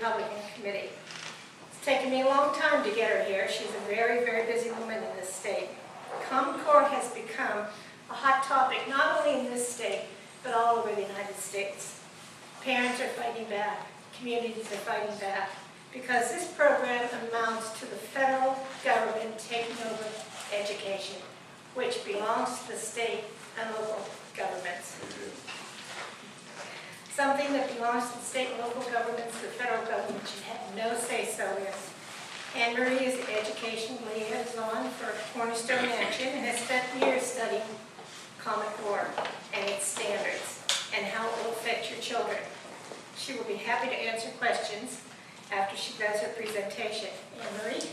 Republican Committee. It's taken me a long time to get her here. She's a very, very busy woman in this state. Common Core has become a hot topic, not only in this state, but all over the United States. Parents are fighting back. Communities are fighting back. Because this program amounts to the federal government taking over education, which belongs to the state and local governments. Something that belongs to the state and local governments, the federal government should have no say-so in. Anne Marie is the education liaison for Cornerstone Action and has spent years studying Common Core and its standards and how it will affect your children. She will be happy to answer questions after she does her presentation. Anne Marie?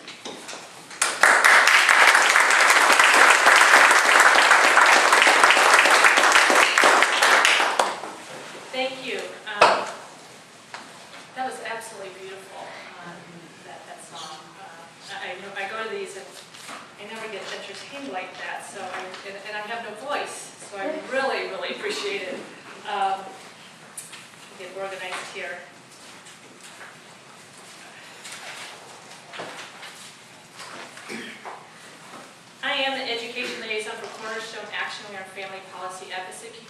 Thank you. That was absolutely beautiful, that song. I go to these and I never get entertained like that, so and I have no voice, so I really, really appreciate it. Get organized here. I am the education liaison for Cornerstone Action. We are a family policy advocacy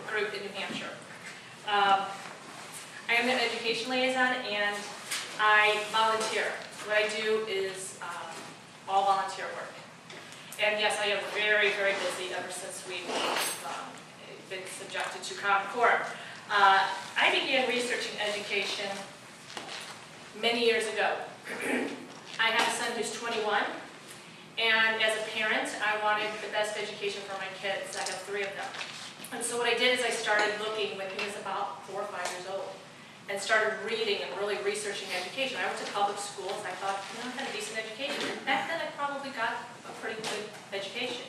group in New Hampshire. I am the education liaison and I volunteer. What I do is all volunteer work. And yes, I am very, very busy ever since we've been subjected to Common Core. I began researching education many years ago. I have a son who's 21, and as a parent, I wanted the best education for my kids. I have 3 of them. And so what I did is I started looking when he was about 4 or 5 years old, and started reading and really researching education. I went to public schools. I thought, I had a decent education. And back then, I probably got a pretty good education.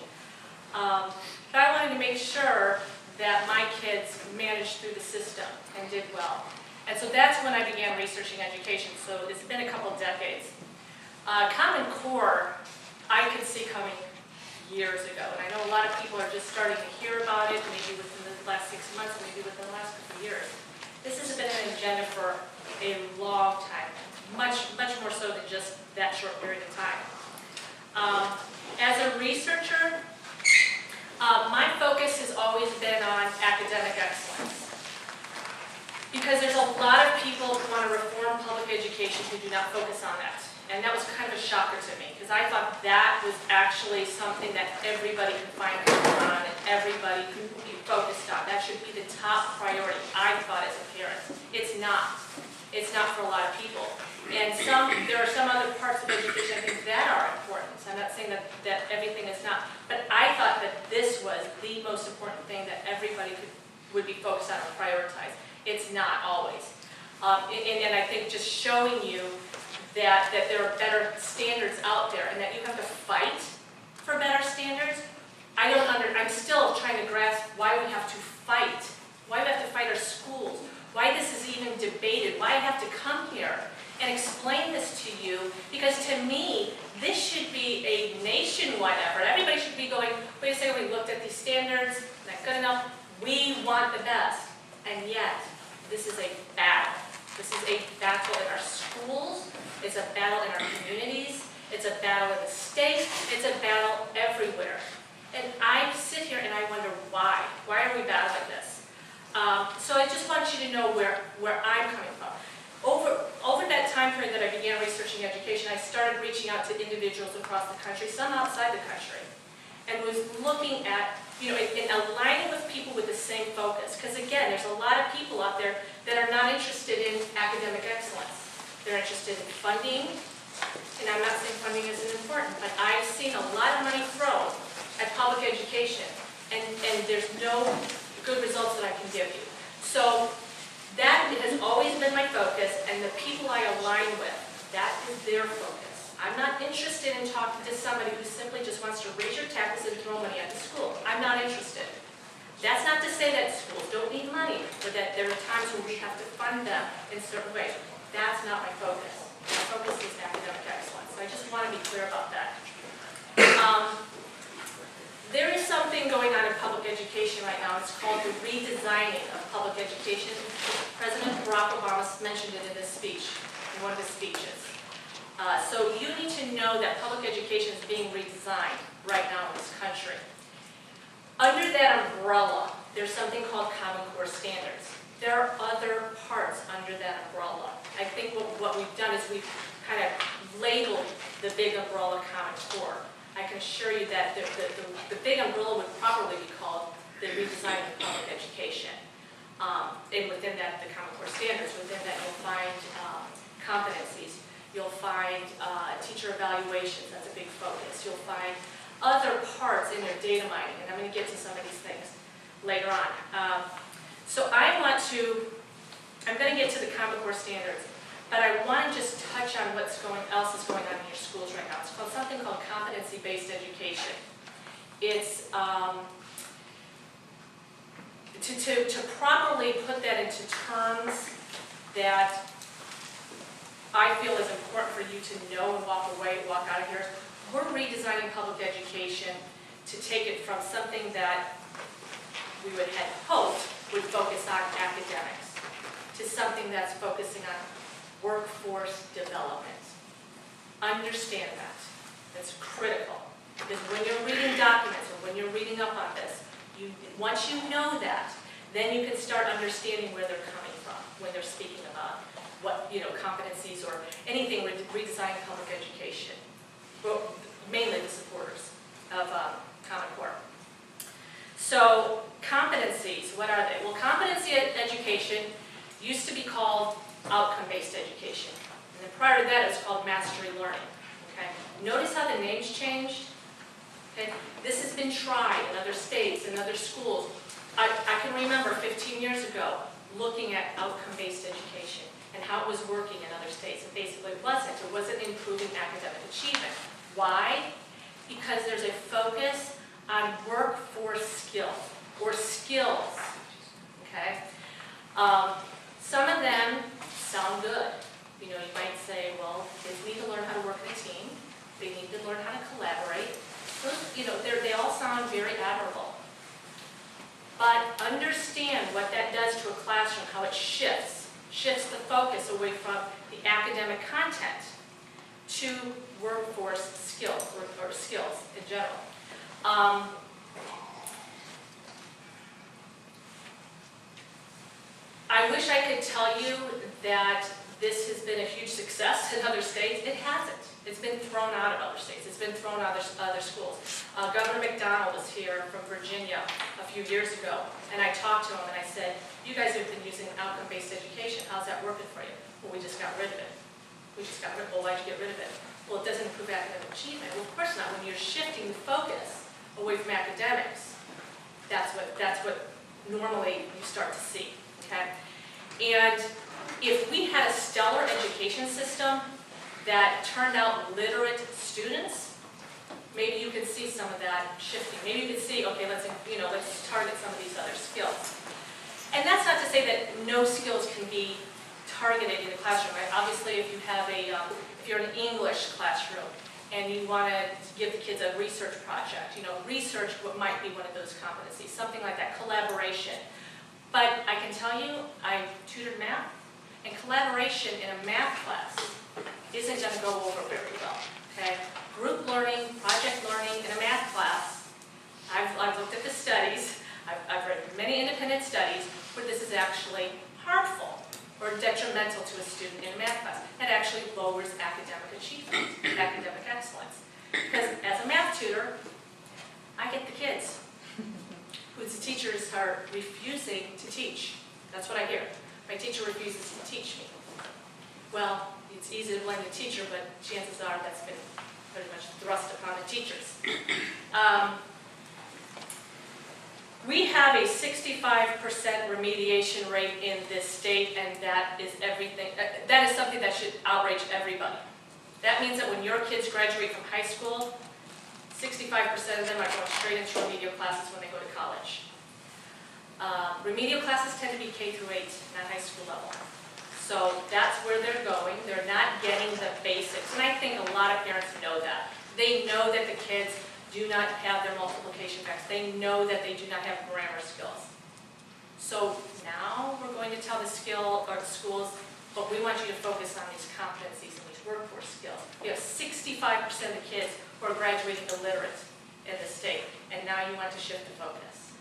But I wanted to make sure that my kids managed through the system and did well. And so that's when I began researching education. So it's been a couple decades. Common Core, I could see coming years ago. And I know a lot of people are just starting to hear about it, maybe within the last 6 months, maybe within the last couple of years. This has been an agenda for a long time, much more so than just that short period of time. As a researcher, my focus has always been on academic excellence. Because there's a lot of people who want to reform public education who do not focus on that. And that was kind of a shocker to me, because I thought that was actually something that everybody could find on and everybody could be focused on. That should be the top priority, I thought, as a parent. It's not. It's not for a lot of people. And there are some other parts of education I think that are important. So I'm not saying that everything is not. But I thought that this was the most important thing that everybody would be focused on and prioritize. It's not always. And I think just showing you that there are better standards out there and that you have to fight for better standards. I'm still trying to grasp why we have to fight. Why we have to fight our schools. Why this is even debated. Why I have to come here and explain this to you. Because to me, this should be a nationwide effort. Everybody should be going, wait a second, we looked at these standards, not good enough. We want the best. And yet, this is a battle. This is a battle in our schools. It's a battle in our communities. It's a battle in the state. It's a battle everywhere. And I sit here and I wonder why. Why are we battling this? So I just want you to know where I'm coming from. Over that time period that I began researching education, I started reaching out to individuals across the country, some outside the country, and was looking at, and aligning with people with the same focus. Because again, there's a lot of people out there that are not interested in academic excellence. They're interested in funding, and I'm not saying funding isn't important, but I've seen a lot of money thrown at public education, and there's no good results that I can give you. So that has always been my focus, and the people I align with, that is their focus. I'm not interested in talking to somebody who simply just wants to raise your taxes and throw money at the school. I'm not interested. That's not to say that schools don't need money, or that there are times when we have to fund them in certain ways. That's not my focus. My focus is academic excellence. So I just want to be clear about that. There is something going on in public education right now. It's called the redesigning of public education. President Barack Obama mentioned it in his speech, in one of his speeches. So you need to know that public education is being redesigned right now in this country. Under that umbrella, there's something called Common Core standards. There are other parts under that umbrella. I think what we've done is we've kind of labeled the big umbrella Common Core. I can assure you that the big umbrella would probably be called the redesign of public education. And within that, the Common Core standards, within that you'll find competencies, you'll find teacher evaluations, that's a big focus. You'll find other parts in their data mining, and I'm going to get to some of these things later on. So I'm going to get to the Common Core standards, but I want to just touch on what's else is going on in your schools right now. It's called something called competency-based education. It's to properly put that into terms that I feel is important for you to know and walk out of here. We're redesigning public education to take it from something that we would have hoped would focus on academics to something that's focusing on workforce development. Understand that. That's critical. Because when you're reading documents or when you're reading up on this, once you know that, then you can start understanding where they're coming from when they're speaking about what, competencies or anything redesigning public education. Well, mainly the supporters of Common Core. So competencies, what are they? Well, competency education used to be called outcome-based education. And then prior to that, it was called mastery learning. Okay? Notice how the names changed? Okay? This has been tried in other states, in other schools. I can remember 15 years ago looking at outcome-based education and how it was working in other states. It basically wasn't. It wasn't improving academic achievement. Why? Because there's a focus on workforce skills, or skills, okay? Some of them sound good. You might say, well, kids need to learn how to work in a team. They need to learn how to collaborate. Those, they all sound very admirable. But understand what that does to a classroom, how it shifts the focus away from the academic content to workforce skills, or skills in general. I wish I could tell you that this has been a huge success in other states. It hasn't. It's been thrown out of other states. It's been thrown out of other schools. Governor McDonald was here from Virginia a few years ago, and I talked to him and I said, you guys have been using outcome-based education. How's that working for you? Well, we just got rid of it. Well, why'd you get rid of it? Well, it doesn't improve academic achievement. Well, of course not. When you're shifting the focus away from academics, that's what normally you start to see, okay? And if we had a stellar education system that turned out literate students, maybe you could see some of that shifting. Maybe you could see, okay, let's target some of these other skills. And that's not to say that no skills can be targeted in the classroom, right? Obviously, if you have if you're in an English classroom and you want to give the kids a research project, research what might be one of those competencies, something like that, collaboration. But I can tell you, I tutored math, and collaboration in a math class isn't going to go over very well, okay? Group learning, project learning in a math class, I've looked at the studies, I've read many independent studies where this is actually harmful or detrimental to a student in a math class. It actually lowers academic achievement, academic excellence. Because as a math tutor, I get the kids whose teachers are refusing to teach. That's what I hear. My teacher refuses to teach me. Well, it's easy to blame the teacher, but chances are that's been pretty much thrust upon the teachers. We have a 65% remediation rate in this state, and that is everything. That is something that should outrage everybody. That means that when your kids graduate from high school, 65% of them are going straight into remedial classes when they go to college. Remedial classes tend to be K through 8, not high school level. So that's where they're going. They're not getting the basics. And I think a lot of parents know that. They know that the kids do not have their multiplication facts. They know that they do not have grammar skills. So now we're going to tell the schools, but we want you to focus on these competencies and these workforce skills. We have 65% of the kids who are graduating illiterate in the state, and now you want to shift the focus.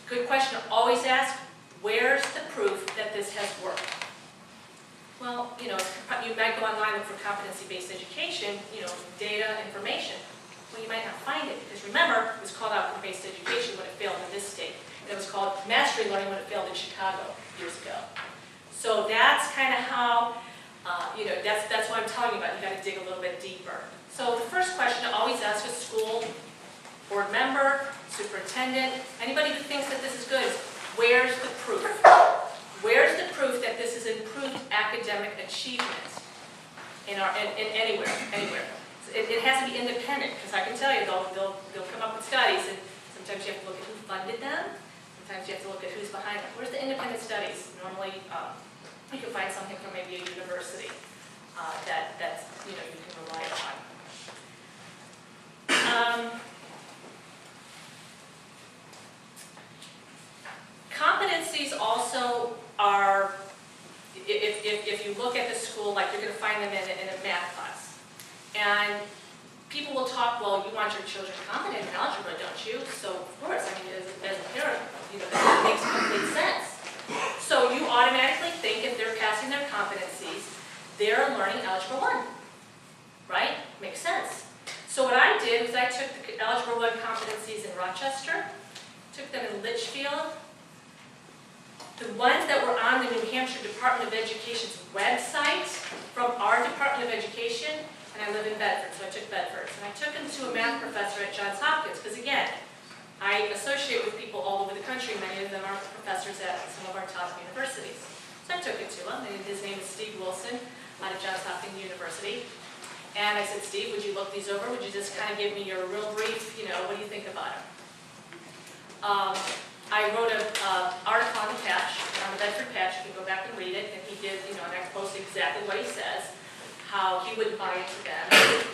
Good question to always ask, where's the proof that this has worked? Well, you might go online and look for competency-based education, data, information. Well, you might not find it, because remember, it was called outcome-based education when it failed in this state. And it was called mastery learning when it failed in Chicago years ago. So that's kind of how, that's what I'm telling you about. You got to dig a little bit deeper. So the first question to always ask a school board member, superintendent, anybody who thinks that this is good, is where's the proof? Where's the proof that this has improved academic achievement in anywhere? It has to be independent, because I can tell you they'll come up with studies, and sometimes you have to look at who funded them. Sometimes you have to look at who's behind them. Where's the independent studies? Normally, you can find something from maybe a university that's you can rely upon. Competencies also are, if you look at the school, like you're going to find them in a math class. And people will talk, well, you want your children competent in algebra, don't you? So, of course, I mean, as a parent, that makes complete sense. So you automatically think if they're passing their competencies, they're learning Algebra 1, right? Makes sense. So what I did was I took the Algebra 1 competencies in Rochester, took them in Litchfield, the ones that were on the New Hampshire Department of Education's website from our Department of Education, and I live in Bedford, so I took Bedford. And I took them to a math professor at Johns Hopkins, because again, I associate with people all over the country. Many of them are professors at some of our top universities. So I took it to him, and his name is Steve Wilson out of Johns Hopkins University. And I said, Steve, would you look these over? Would you just kind of give me your real brief, what do you think about them? I wrote an article on the patch, on the Bedford patch. You can go back and read it. And he did, and I posted exactly what he says, how he wouldn't buy into them.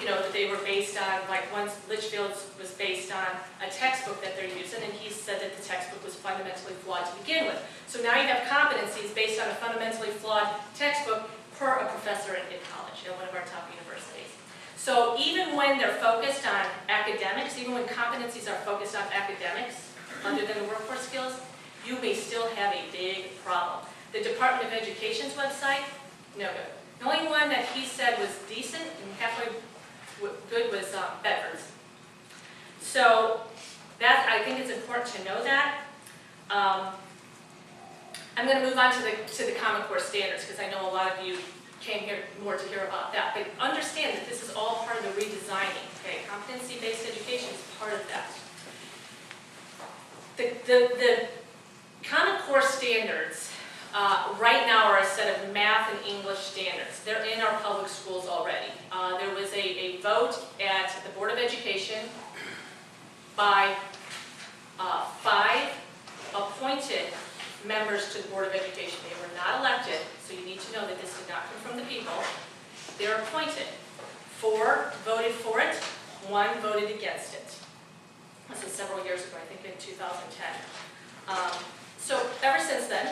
That they were based on, like once Litchfield's was based on a textbook that they're using, and he said that the textbook was fundamentally flawed to begin with. So now you have competencies based on a fundamentally flawed textbook per a professor in college at one of our top universities. So even when they're focused on academics, even when competencies are focused on academics, other than the workforce skills, you may still have a big problem. The Department of Education's website, no good. The only one that he said was decent and halfway good was Bedford's. So I think it's important to know that. I'm going to move on to the Common Core standards, because I know a lot of you came here more to hear about that. But understand that this is all part of the redesigning. Okay, competency-based education is part of that. The Common Core standards right now are a set of math and English standards. They're in our public schools already. There was a vote at the Board of Education by 5 appointed members to the Board of Education. They were not elected, so you need to know that this did not come from the people. They're appointed. 4 voted for it, 1 voted against it. This was several years ago, I think in 2010. So ever since then,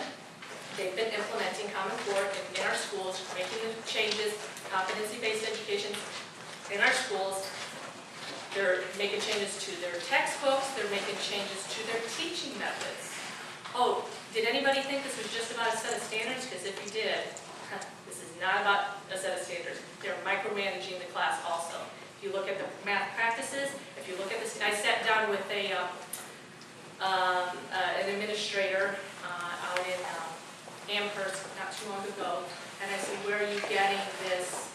they've been implementing Common Core in our schools, making the changes, competency-based education in our schools. They're making changes to their textbooks. They're making changes to their teaching methods. Oh, did anybody think this was just about a set of standards? Because if you did, this is not about a set of standards. They're micromanaging the class also. If you look at the math practices, if you look at this, I sat down with an administrator out in Amherst not too long ago, and I said, where are you getting this,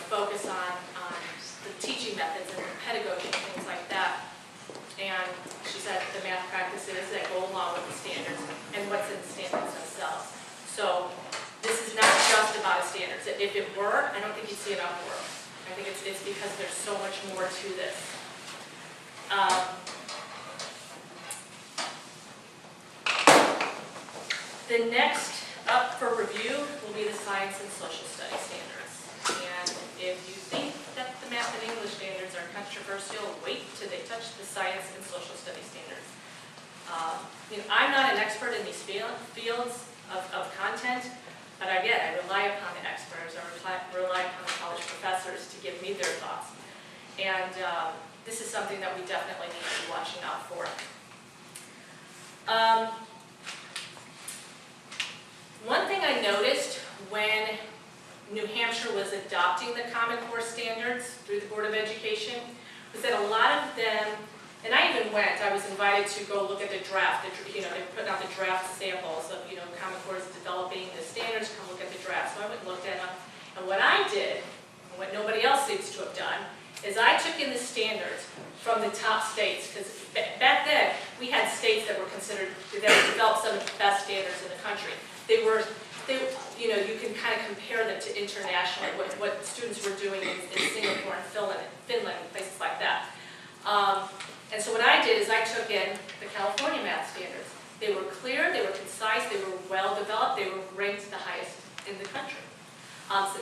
focus on the teaching methods and the pedagogy and things like that? And she said the math practices that go along with the standards and what's in the standards themselves. So this is not just about standards. If it were, I don't think you'd see it uproar. I think it's because there's so much more to this. The next up for review will be the science and social studies standards. And if you think that the math and English standards are controversial, wait till they touch the science and social studies standards. I'm not an expert in these fields of content, but again, I rely upon the experts, I rely upon the college professors to give me their thoughts. And this is something that we definitely need to be watching out for. One thing I noticed when New Hampshire was adopting the Common Core standards through the Board of Education was that a lot of them, and I even went, I was invited to go look at the draft, they put out the draft samples of, Common Core is developing the standards, come look at the draft. So I went and looked at them, and what I did, and what nobody else seems to have done, is I took in the standards from the top states, because back then, we had states that were considered, that developed some of the best standards in the country. You can kind of compare them to internationally, what students were doing in Singapore and Finland, and places like that. And so what I did is I took in the California math standards. They were clear, they were concise, they were well developed, they were ranked the highest in the country.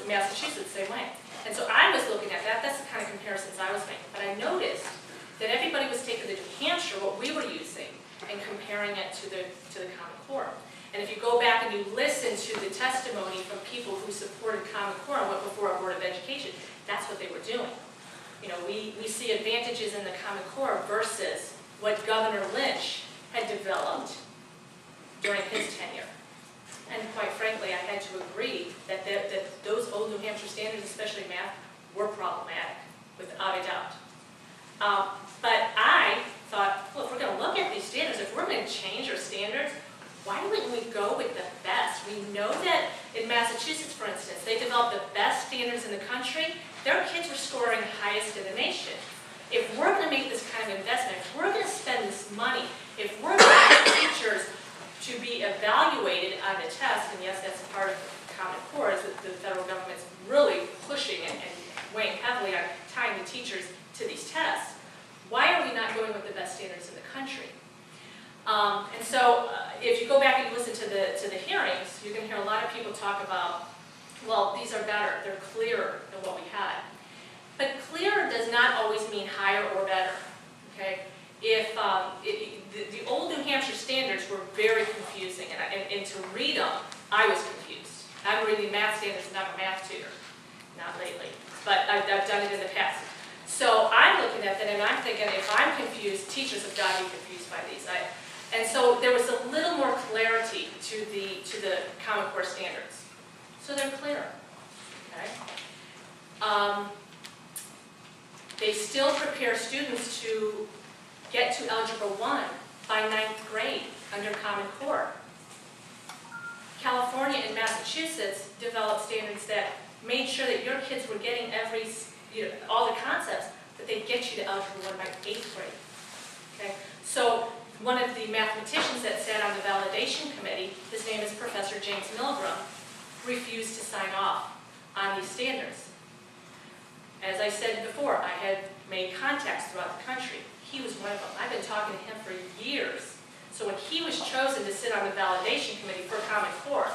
Massachusetts, same way. And so I was looking at that, that's the kind of comparisons I was making. But I noticed that everybody was taking the New Hampshire, what we were using, and comparing it to the Common Core. And if you go back and you listen to the testimony from people who supported Common Core and went before our Board of Education, that's what they were doing. We see advantages in the Common Core versus what Governor Lynch had developed during his tenure. And quite frankly, I had to agree that those old New Hampshire standards, especially math, were problematic, without a doubt. But I thought, well, if we're going to look at these standards, if we're going to change our standards, why wouldn't we go with the best? We know that in Massachusetts, for instance, they developed the best standards in the country. Their kids were scoring highest in the nation. If we're going to make this kind of investment, if we're going to spend this money, if we're going to get teachers to be evaluated on the test, and yes, that's part of Common Core, is that the federal government's really pushing it and weighing heavily on tying the teachers to these tests, why are we not going with the best standards in the country? And so, if you go back and you listen to the hearings, you can hear a lot of people talk about, well, these are better, they're clearer than what we had. But clearer does not always mean higher or better, okay? If the old New Hampshire standards were very confusing, and to read them, I was confused. I'm reading math standards, and I'm a math tutor, not lately, but I've done it in the past. So I'm looking at that, and I'm thinking, if I'm confused, teachers have got to be confused by these. And so there was a little more clarity to the Common Core standards. So they're clearer, okay? They still prepare students to get to Algebra 1 by 9th grade under Common Core. California and Massachusetts developed standards that made sure that your kids were getting all the concepts, but they get you to Algebra 1 by 8th grade. Okay? So one of the mathematicians that sat on the validation committee, his name is Professor James Milgram, refused to sign off on these standards. As I said before, I had made contacts throughout the country. He was one of them. I've been talking to him for years. So when he was chosen to sit on the validation committee for Common Core,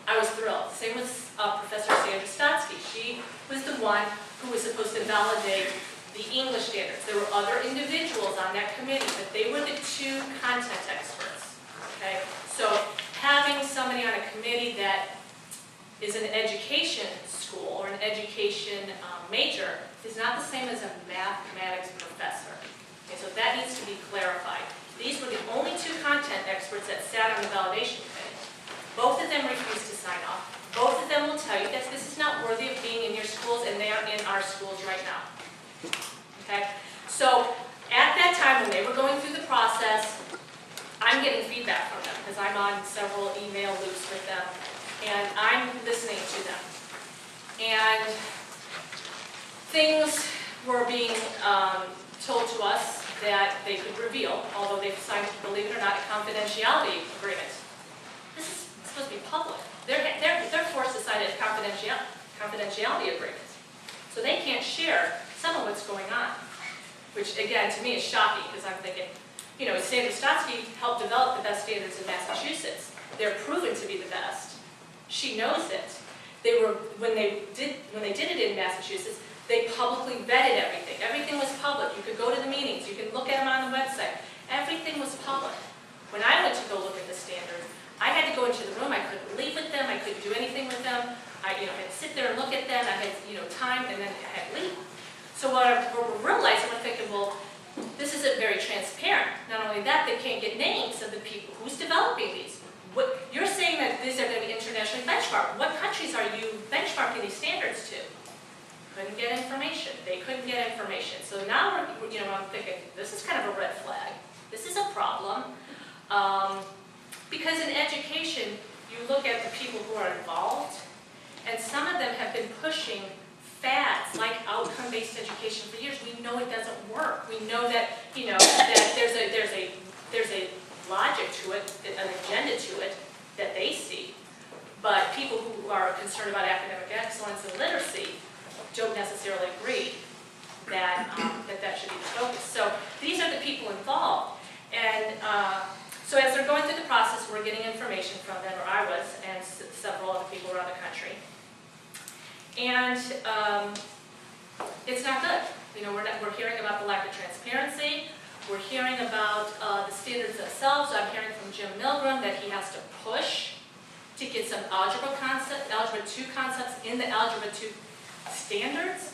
I was thrilled. Same with Professor Sandra Stotsky. She was the one who was supposed to validate the English standards. There were other individuals on that committee, but they were the two content experts. Okay? So having somebody on a committee that is an education school or an education major is not the same as a mathematics professor. Okay, so that needs to be clarified. These were the only two content experts that sat on the validation committee. Both of them refused to sign off. Both of them will tell you that this is not worthy of being in your schools, and they are in our schools right now. Okay? So at that time, when they were going through the process, I'm getting feedback from them because I'm on several email loops with them, and I'm listening to them. And things were being told to us that they could reveal, although they've signed, believe it or not, a confidentiality agreement. This is supposed to be public. They're forced to sign a confidentiality agreement. So they can't share some of what's going on, which again, to me is shocking because I'm thinking, Sandra Stotsky helped develop the best standards in Massachusetts. They're proven to be the best. She knows it. When they did it in Massachusetts, they publicly vetted everything. Everything was public. You could go to the meetings. You could look at them on the website. Everything was public. When I went to go look at the standards, I had to go into the room, I couldn't leave with them, I couldn't do anything with them. I had to sit there and look at them, I had time, and then I had to leave. So what I realized, I'm thinking, well, this isn't very transparent. Not only that, they can't get names of the people who's developing these. You're saying that these are going to be internationally benchmarked. What countries are you benchmarking these standards to? Couldn't get information. They couldn't get information. So now I'm thinking, this is kind of a red flag. This is a problem. Because in education, you look at the people who are involved, and some of them have been pushing fads like outcome-based education for years. We know it doesn't work. We know that that there's a logic to it, an agenda to it that they see. But people who are concerned about academic excellence and literacy don't necessarily agree that that should be the focus. So these are the people involved, and so as they're going through the process, we're getting information from them, or I was, and several other people around the country. And it's not good. We're hearing about the lack of transparency. We're hearing about the standards themselves. I'm hearing from Jim Milgram that he has to push to get some Algebra 2 concepts in the Algebra 2 standards.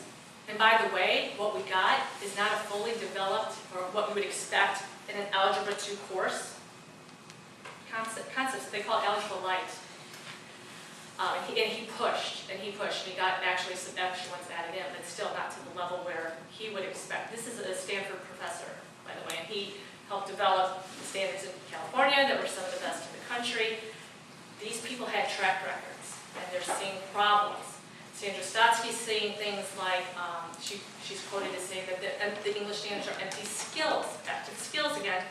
And by the way, what we got is not a fully developed, or what we would expect in an Algebra 2 course. Concepts they call Algebra Light. And he pushed, and he got actually some extra ones added in, but still not to the level where he would expect. This is a Stanford professor, by the way, and he helped develop the standards in California that were some of the best in the country. These people had track records, and they're seeing problems. Sandra Stotsky's saying things like, she's quoted as saying that the English standards are empty skills, active skills again,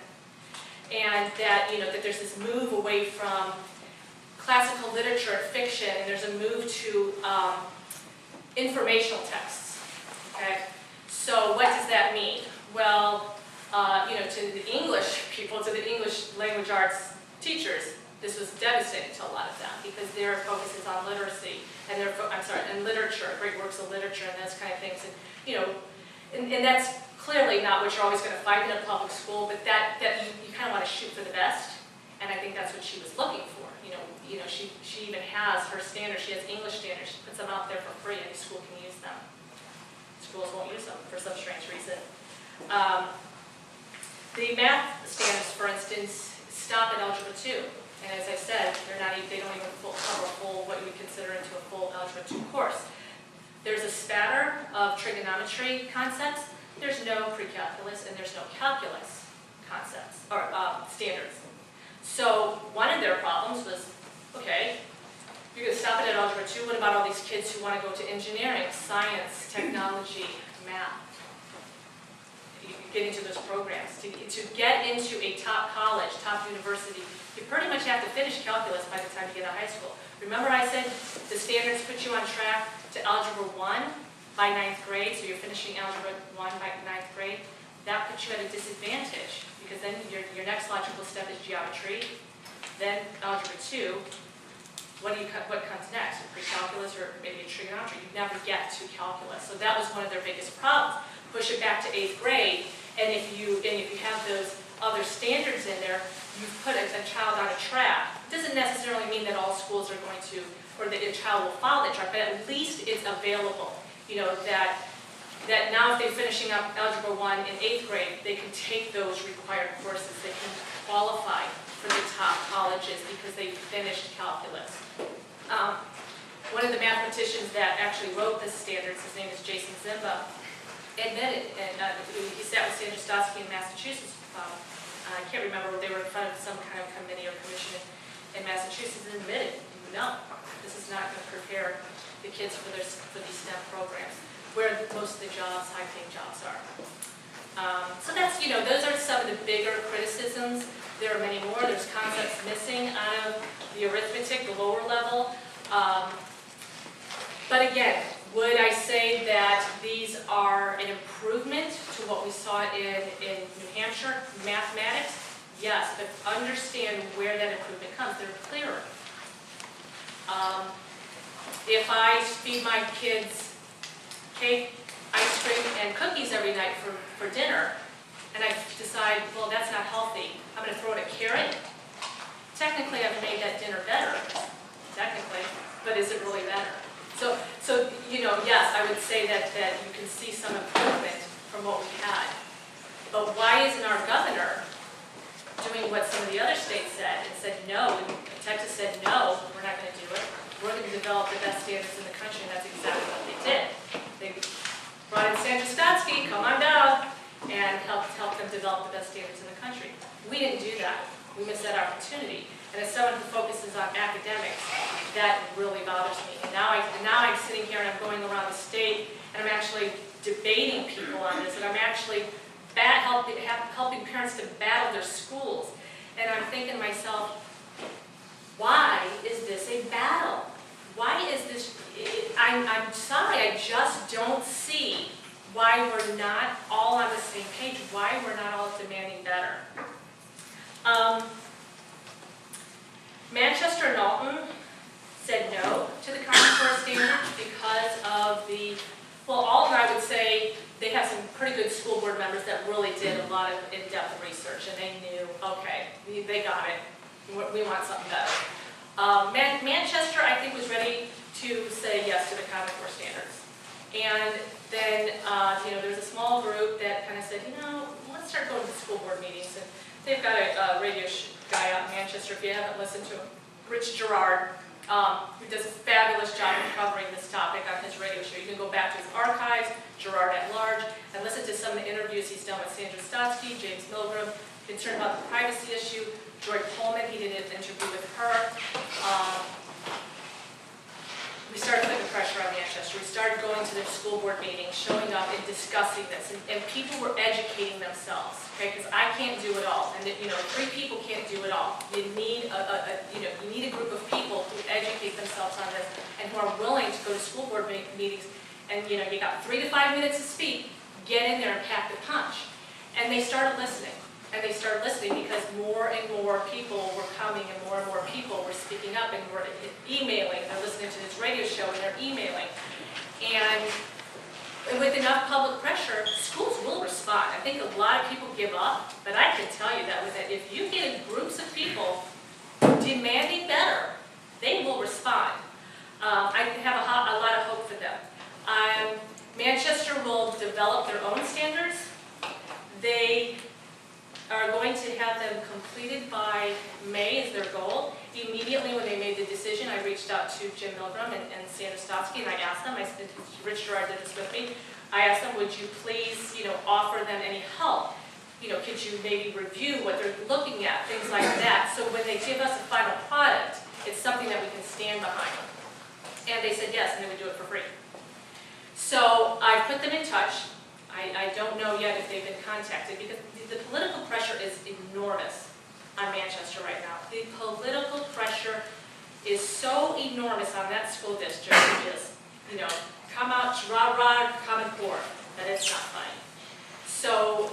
and that that there's this move away from classical literature and fiction, and there's a move to informational texts. Okay, so what does that mean? Well, to the English people, to the English language arts teachers, this was devastating to a lot of them because their focus is on literacy and and literature, great works of literature and those kind of things, and and that's clearly not what you're always going to find in a public school, but that you kind of want to shoot for the best, and I think that's what she was looking for. She even has her standards. She has English standards. She puts them out there for free. Any school can use them. Schools won't use them for some strange reason. The math standards, for instance, stop at Algebra 2. And as I said, they don't even cover what you would consider into a full Algebra 2 course. There's a spatter of trigonometry concepts. There's no pre-calculus and there's no calculus concepts or standards. So one of their problems was, okay, you're going to stop it at Algebra 2. What about all these kids who want to go to engineering, science, technology, math? You get into those programs. To get into a top college, top university, you pretty much have to finish calculus by the time you get out of high school. Remember I said the standards put you on track to Algebra 1 by 9th grade, so you're finishing Algebra 1 by 9th grade. That puts you at a disadvantage because then your next logical step is geometry, then Algebra 2. What comes next? Pre-calculus or maybe a trigonometry? You never get to calculus. So that was one of their biggest problems. Push it back to 8th grade, and if you have those other standards in there, you've put a child on a track. It doesn't necessarily mean that all schools are going to, or that a child will follow that track, but at least it's available. That now if they're finishing up Algebra 1 in 8th grade, they can take those required courses. They can qualify for the top colleges because they finished calculus. One of the mathematicians that actually wrote the standards, his name is Jason Zimba, admitted, and he sat with Sandra Stotsky in Massachusetts. I can't remember, they were in front of some kind of committee or commission in Massachusetts and admitted, no, this is not going to prepare the kids for these STEM programs, where most of the jobs, high-paying jobs are. So that's, those are some of the bigger criticisms. There are many more. There's concepts missing out of the arithmetic, the lower level. But again, would I say that these are an improvement to what we saw in New Hampshire? Mathematics? Yes, but understand where that improvement comes. They're clearer. If I feed my kids cake, ice cream, and cookies every night for dinner, and I decide, well, that's not healthy, I'm going to throw it a carrot. Technically, I've made that dinner better, technically, but is it really better? So yes, I would say that you can see some improvement from what we had. But why isn't our governor doing what some of the other states said and said no? Texas said no, we're not going to do it. We're going to develop the best standards in the country, and that's exactly what they did. They brought in Sandra Stotsky, come on down, and helped them develop the best standards in the country. We didn't do that. We missed that opportunity. And as someone who focuses on academics, that really bothers me. And now I'm sitting here and I'm going around the state and I'm actually debating people on this, and I'm actually helping parents to battle their schools. And I'm thinking to myself, why is this a battle? Why is this, I'm sorry, I just don't see why we're not all on the same page, why we're not all demanding better. Manchester and Alton said no to the Common Core standards because of Alton, I would say, they have some pretty good school board members that really did a lot of in-depth research, and they knew, okay, they got it, we want something better. Manchester, I think, was ready to say yes to the Common Core standards. And then, there was a small group that kind of said, let's start going to school board meetings. And they've got a radio guy out in Manchester, if you haven't listened to him, Rich Gerard, who does a fabulous job of covering this topic on his radio show. You can go back to his archives, Gerard at Large, and listen to some of the interviews he's done with Sandra Stotsky, James Milgram, concerned about the privacy issue. Joy Pullman, he did an interview with her. We started putting pressure on Manchester. We started going to their school board meetings, showing up and discussing this, and people were educating themselves, okay? Because I can't do it all, and 3 people can't do it all. You need you need a group of people who educate themselves on this and who are willing to go to school board meetings. And you got 3 to 5 minutes to speak. Get in there and pack the punch. And they started listening. And they started listening because more and more people were coming, and more people were speaking up, and were emailing. They're listening to this radio show and they're emailing. And with enough public pressure, schools will respond. I think a lot of people give up, but I can tell you that if you get groups of people demanding better, they will respond. I have a lot of hope for them. Manchester will develop their own standards. They are going to have them completed by May is their goal. Immediately when they made the decision, I reached out to Jim Milgram and Sandra Stotsky, and I asked them, Rich Gerard did this with me, I asked them, would you please, offer them any help? Could you maybe review what they're looking at, things like that, so when they give us a final product, it's something that we can stand behind. And they said yes, and they would do it for free. So I put them in touch. I don't know yet if they've been contacted, because the political pressure is enormous on Manchester right now. The political pressure is so enormous on that school district, which is, come out, rah-rah, Common Core, that it's not fine. So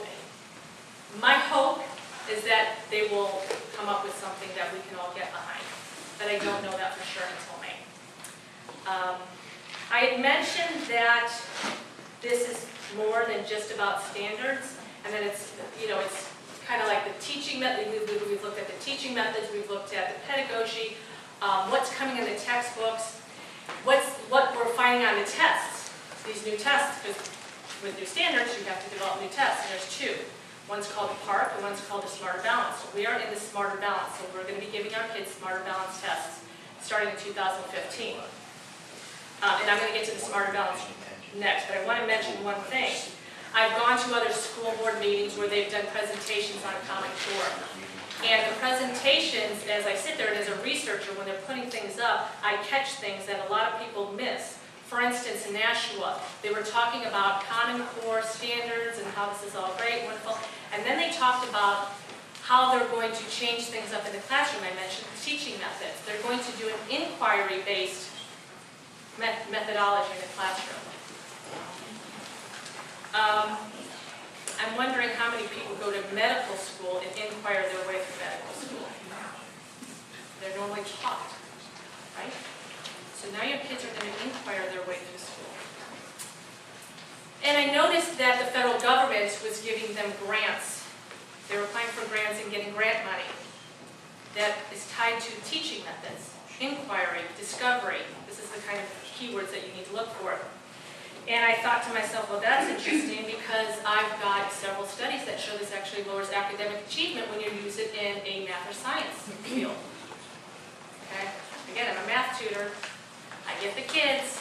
my hope is that they will come up with something that we can all get behind, but I don't know that for sure until May. I had mentioned that this is more than just about standards, and then it's kind of like the teaching method. We've looked at the teaching methods, we've looked at the pedagogy, what's coming in the textbooks, what we're finding on the tests, these new tests, because with new standards you have to develop new tests, and there's 2. One's called the PARC and one's called the Smarter Balance. We are in the Smarter Balance, so we're going to be giving our kids Smarter Balance tests starting in 2015. And I'm going to get to the Smarter Balance next, but I want to mention one thing. I've gone to other school board meetings where they've done presentations on Common Core. And the presentations, as I sit there and as a researcher, when they're putting things up, I catch things that a lot of people miss. For instance, in Nashua, they were talking about Common Core standards and how this is all great and wonderful. And then they talked about how they're going to change things up in the classroom. I mentioned teaching methods. They're going to do an inquiry-based methodology in the classroom. I'm wondering how many people go to medical school and inquire their way through medical school. They're normally taught, right? So now your kids are going to inquire their way through school. And I noticed that the federal government was giving them grants. They were applying for grants and getting grant money that is tied to teaching methods, inquiry, discovery. This is the kind of keywords that you need to look for. And I thought to myself, well, that's interesting because I've got several studies that show this actually lowers academic achievement when you use it in a math or science field. Okay? Again, I'm a math tutor. I get the kids.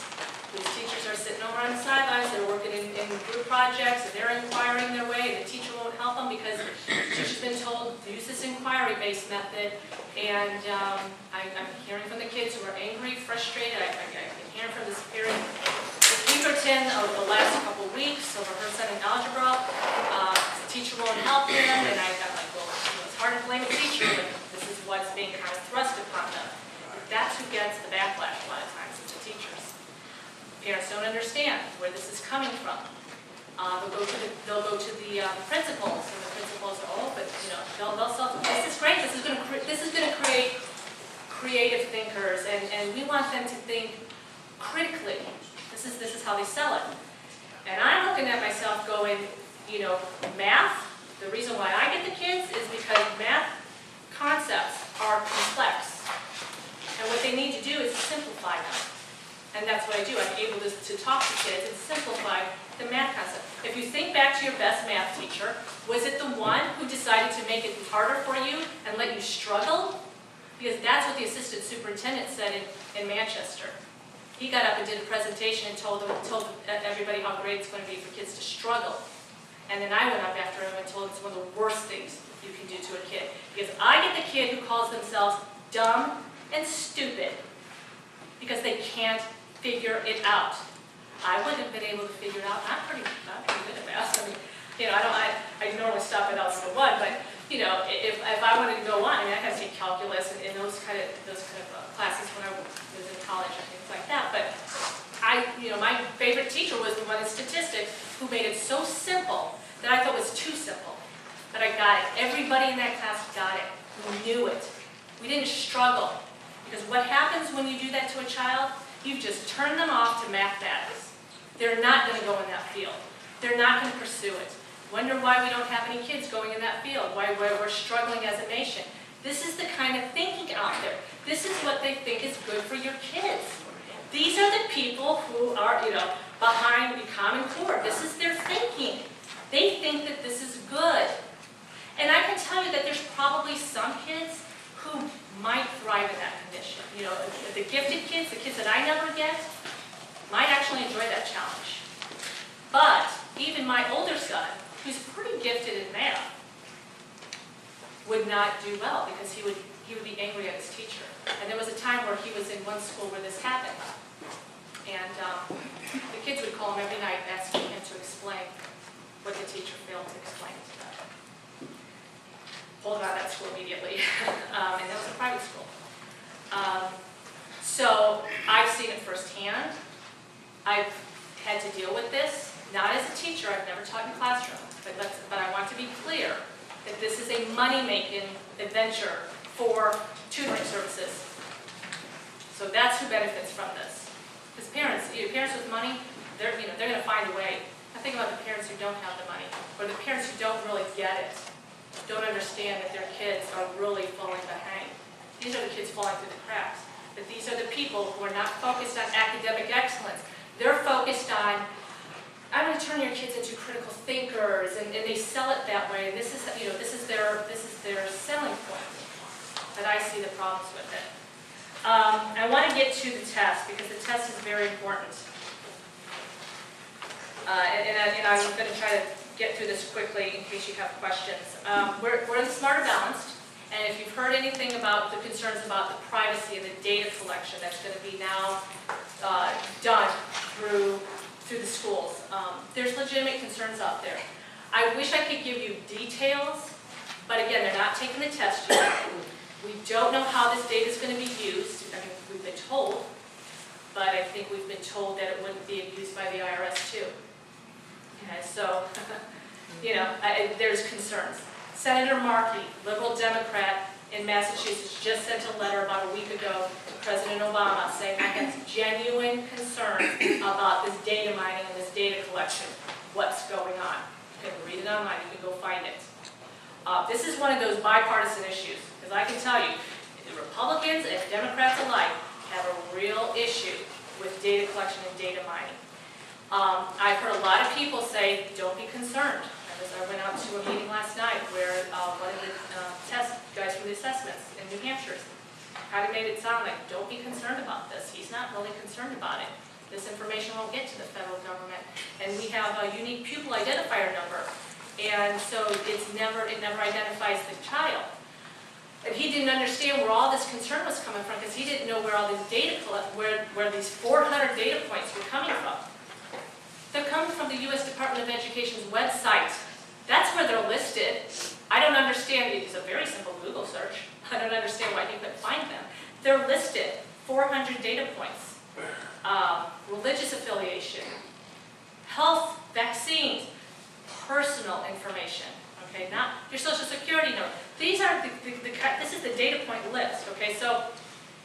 These teachers are sitting over on the sidelines. They're working in group projects, and they're inquiring their way, and the teacher won't help them because the teacher's been told to use this inquiry-based method. And I'm hearing from the kids who are angry, frustrated. I've been hearing from this parent this week or 10 over the last couple of weeks over her son in algebra. The teacher won't help them, and I'm like, well, it's hard to blame a teacher, but this is what's being kind of thrust upon them. That's who gets the backlash a lot of times, it's the teachers. Parents don't understand where this is coming from. They'll go to the principals, and the principals are, oh, but they'll sell. This is great. This is going to create creative thinkers, and we want them to think critically. This is how they sell it. And I'm looking at myself going, math. The reason why I get the kids is because math concepts are complex, and what they need to do is simplify them. And that's what I do. I'm able to talk to kids and simplify the math concept. If you think back to your best math teacher, was it the one who decided to make it harder for you and let you struggle? Because that's what the assistant superintendent said in Manchester. He got up and did a presentation and told everybody how great it's going to be for kids to struggle. And then I went up after him and told him it's one of the worst things you can do to a kid. Because I get the kid who calls themselves dumb and stupid because they can't figure it out. I wouldn't have been able to figure it out. I'm pretty good at math. I mean, I normally stop at algebra 1, but if I wanted to go on, I had to take calculus and those kind of classes when I was in college and things like that. But my favorite teacher was the one in statistics who made it so simple that I thought was too simple. But I got it. Everybody in that class got it. We knew it. We didn't struggle. Because what happens when you do that to a child? You've just turned them off to mathematics. They're not going to go in that field. They're not going to pursue it. Wonder why we don't have any kids going in that field, why we're struggling as a nation. This is the kind of thinking out there. This is what they think is good for your kids. These are the people who are, behind the Common Core. This is their thinking. They think that this is good. And I can tell you that there's probably some kids who might thrive in that condition. The gifted kids, the kids that I never get, might actually enjoy that challenge. But even my older son, who's pretty gifted in math, would not do well because he would be angry at his teacher. And there was a time where he was in one school where this happened. And the kids would call him every night asking him to explain what the teacher failed to explain to them. Pulled him out of that school immediately. And that was a private school. So I've seen it firsthand. I've had to deal with this, not as a teacher. I've never taught in classrooms, but I want to be clear that this is a money-making adventure for tutoring services. So that's who benefits from this. Because parents with money, they're going to find a way. I think about the parents who don't have the money, or the parents who don't really get it, don't understand that their kids are really falling behind. These are the kids falling through the cracks. But these are the people who are not focused on academic excellence. They're focused on, I'm going to turn your kids into critical thinkers, and they sell it that way. And this is their selling point. But I see the problems with it. I want to get to the test because the test is very important. And I'm going to try to get through this quickly in case you have questions. We're in the Smarter Balanced, and if you've heard anything about the concerns about the privacy and the data collection that's going to be now done through the schools, there's legitimate concerns out there. I wish I could give you details, but again, they're not taking the test yet. We don't know how this data is going to be used. I mean, we've been told, but I think we've been told that it wouldn't be abused by the IRS too. Okay, so, there's concerns. Senator Markey, liberal Democrat, in Massachusetts just sent a letter about a week ago to President Obama saying I have genuine concerns about this data mining and this data collection, what's going on. You can read it online, you can go find it. This is one of those bipartisan issues, because I can tell you, the Republicans and Democrats alike have a real issue with data collection and data mining. I've heard a lot of people say, don't be concerned. I went out to a meeting last night where one of the guys from the assessments in New Hampshire kind of made it sound like, don't be concerned about this. He's not really concerned about it. This information won't get to the federal government. And we have a unique pupil identifier number. And so it never identifies the child. And he didn't understand where all this concern was coming from because he didn't know where all this data, where these 400 data points were coming from. They're coming from the U.S. Department of Education's website. That's where they're listed. I don't understand, it's a very simple Google search. I don't understand why he couldn't find them. They're listed, 400 data points. Religious affiliation, health, vaccines, personal information, okay, not your social security number. These are this is the data point list, okay, so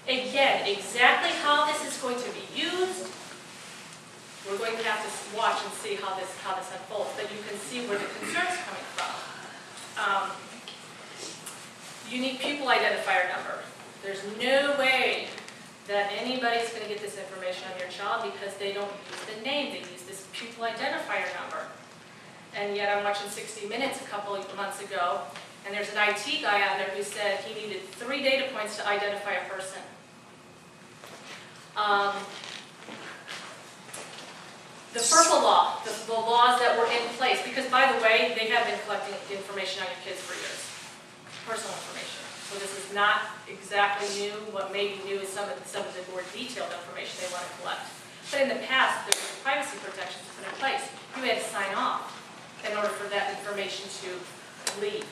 again, exactly how this is going to be used, we're going to have to watch and see how this unfolds, but you can see where the concern's coming from. Unique pupil identifier number. There's no way that anybody's going to get this information on your child because they don't use the name, they use this pupil identifier number. And yet I'm watching 60 Minutes a couple of months ago, and there's an IT guy out there who said he needed 3 data points to identify a person. The FERPA law, the laws that were in place, because by the way, they have been collecting information on your kids for years, personal information. So this is not exactly new. What may be new is some of the more detailed information they want to collect. But in the past, there were privacy protections put in place. You had to sign off in order for that information to leave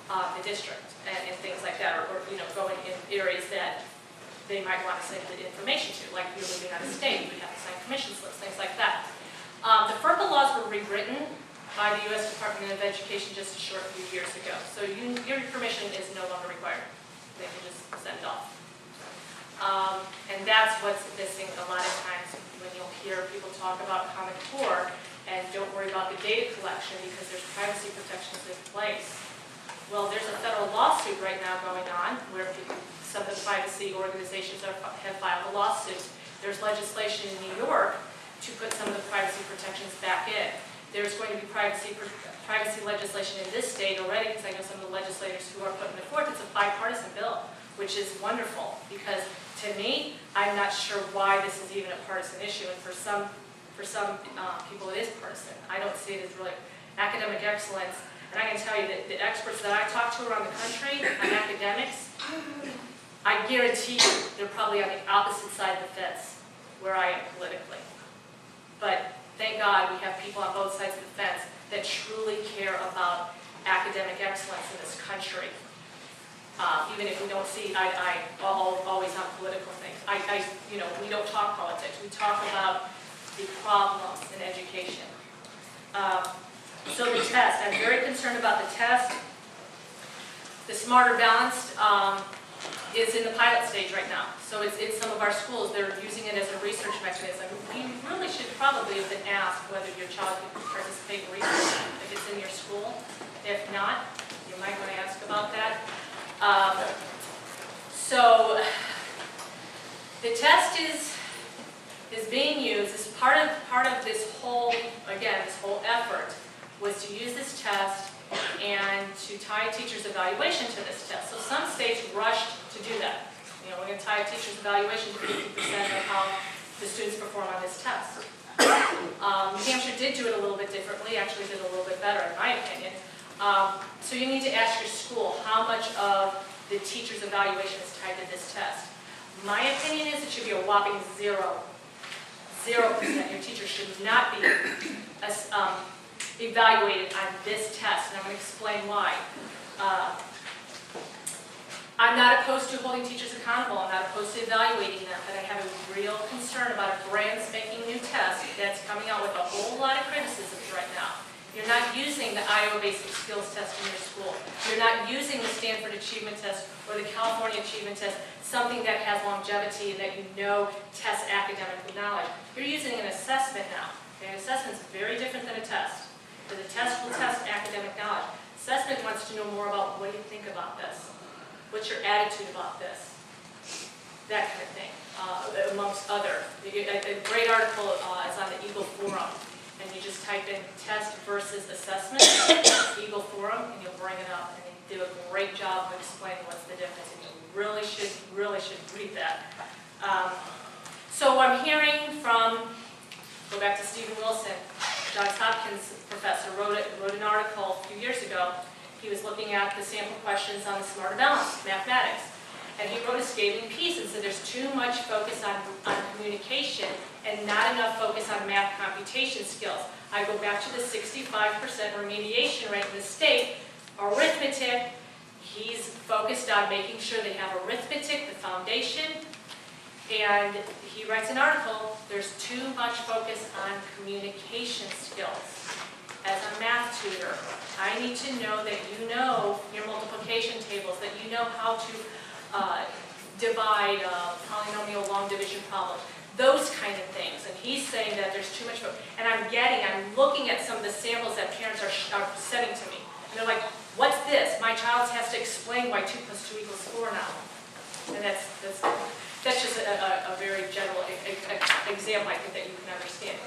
the district and things like that, or going in areas that they might want to send the information to, like if you're moving out of state, you would have to sign commission slips, things like that. The FERPA laws were rewritten by the U.S. Department of Education just a short few years ago. So your permission is no longer required. They can just send it off. And that's what's missing a lot of times when you'll hear people talk about Common Core and don't worry about the data collection because there's privacy protections in place. Well, there's a federal lawsuit right now going on where some of the privacy organizations have filed a lawsuit. There's legislation in New York to put some of the privacy protections back in. There's going to be privacy legislation in this state already, because I know some of the legislators who are putting it forth. It's a bipartisan bill, which is wonderful, because to me, I'm not sure why this is even a partisan issue, and for some people it is partisan. I don't see it as really academic excellence, and I can tell you that the experts that I talk to around the country on academics, I guarantee you they're probably on the opposite side of the fence where I am politically. But thank God we have people on both sides of the fence that truly care about academic excellence in this country. Even if we don't see always on political things. We don't talk politics. We talk about the problems in education. So the test, I'm very concerned about the test. The Smarter Balanced is in the pilot stage right now. So it's in some of our schools. They're using it as a research mechanism. You really should probably have been asked whether your child can participate in research if it's in your school. If not, you might want to ask about that. So the test is being used as part of this whole, again, this whole effort was to use this test and to tie a teacher's evaluation to this test. So some states rushed to do that. We're going to tie a teacher's evaluation to 50% of how the students perform on this test. New Hampshire did do it a little bit differently, actually did a little bit better in my opinion. So you need to ask your school how much of the teacher's evaluation is tied to this test. My opinion is it should be a whopping 0%. Your teacher should not be evaluated on this test, and I'm going to explain why. I'm not opposed to holding teachers accountable. I'm not opposed to evaluating them, but I have a real concern about a brand spanking new test that's coming out with a whole lot of criticisms right now. You're not using the Iowa Basic Skills Test in your school. You're not using the Stanford Achievement Test or the California Achievement Test, something that has longevity and that you know tests academic knowledge. You're using an assessment now. Okay? An assessment is very different than a test. Because a test will test academic knowledge. Assessment wants to know more about what do you think about this? What's your attitude about this? That kind of thing, amongst other. A great article is on the Eagle Forum. And you just type in test versus assessment, Eagle Forum, and you'll bring it up. And they do a great job of explaining what's the difference. And you really should read that. So I'm hearing from, go back to Stephen Wilson, Johns Hopkins professor wrote an article a few years ago. He was looking at the sample questions on the Smarter Balance, mathematics. And he wrote a scathing piece and said there's too much focus on communication and not enough focus on math computation skills. I go back to the 65% remediation rate in the state. Arithmetic, he's focused on making sure they have arithmetic, the foundation. And he writes an article, there's too much focus on communication skills. As a math tutor, I need to know that you know your multiplication tables, that you know how to divide polynomial long division problems, those kind of things. And he's saying that there's too much, and I'm looking at some of the samples that parents are sending to me. And they're like, what's this? My child has to explain why 2 + 2 = 4 now. And that's just a very general example, I think, that you can understand.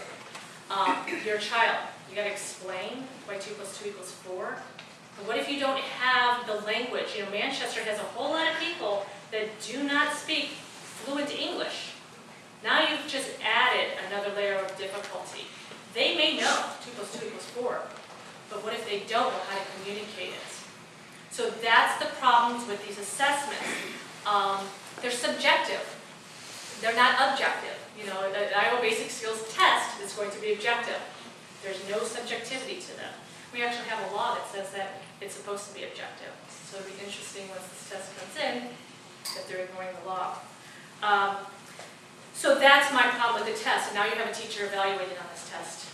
Your child, you got to explain why 2 + 2 = 4. But what if you don't have the language? You know, Manchester has a whole lot of people that do not speak fluent English. Now you've just added another layer of difficulty. They may know 2 + 2 = 4, but what if they don't know how to communicate it? So that's the problems with these assessments. They're subjective. They're not objective. You know, the Iowa Basic Skills Test is going to be objective. There's no subjectivity to them. We actually have a law that says that it's supposed to be objective. So it'll be interesting once this test comes in that they're ignoring the law. So that's my problem with the test. And now you have a teacher evaluated on this test.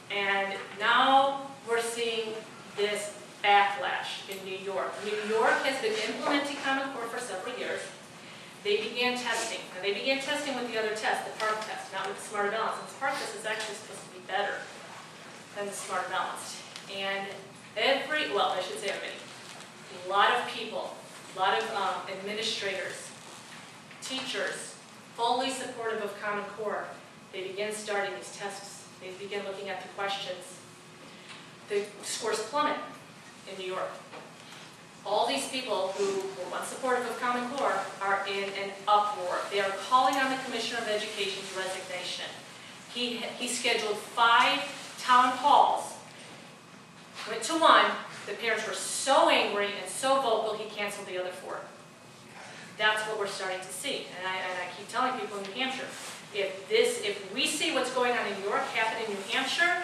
And now we're seeing this backlash in New York. New York has been implementing Common Core for several years. They began testing. Now they began testing with the other test, the PARC test, not with the Smarter Balance. And the PARC test is actually supposed to be better than the Smarter Balance. And I should say everybody, a lot of people, a lot of administrators, teachers, fully supportive of Common Core. They begin starting these tests. They begin looking at the questions. The scores plummet in New York. All these people who were once supportive of Common Core are in an uproar. They are calling on the Commissioner of Education's resignation. He scheduled 5 town halls. Went to one. The parents were so angry and so vocal, he canceled the other 4. That's what we're starting to see. And I keep telling people in New Hampshire, if we see what's going on in New York happen in New Hampshire,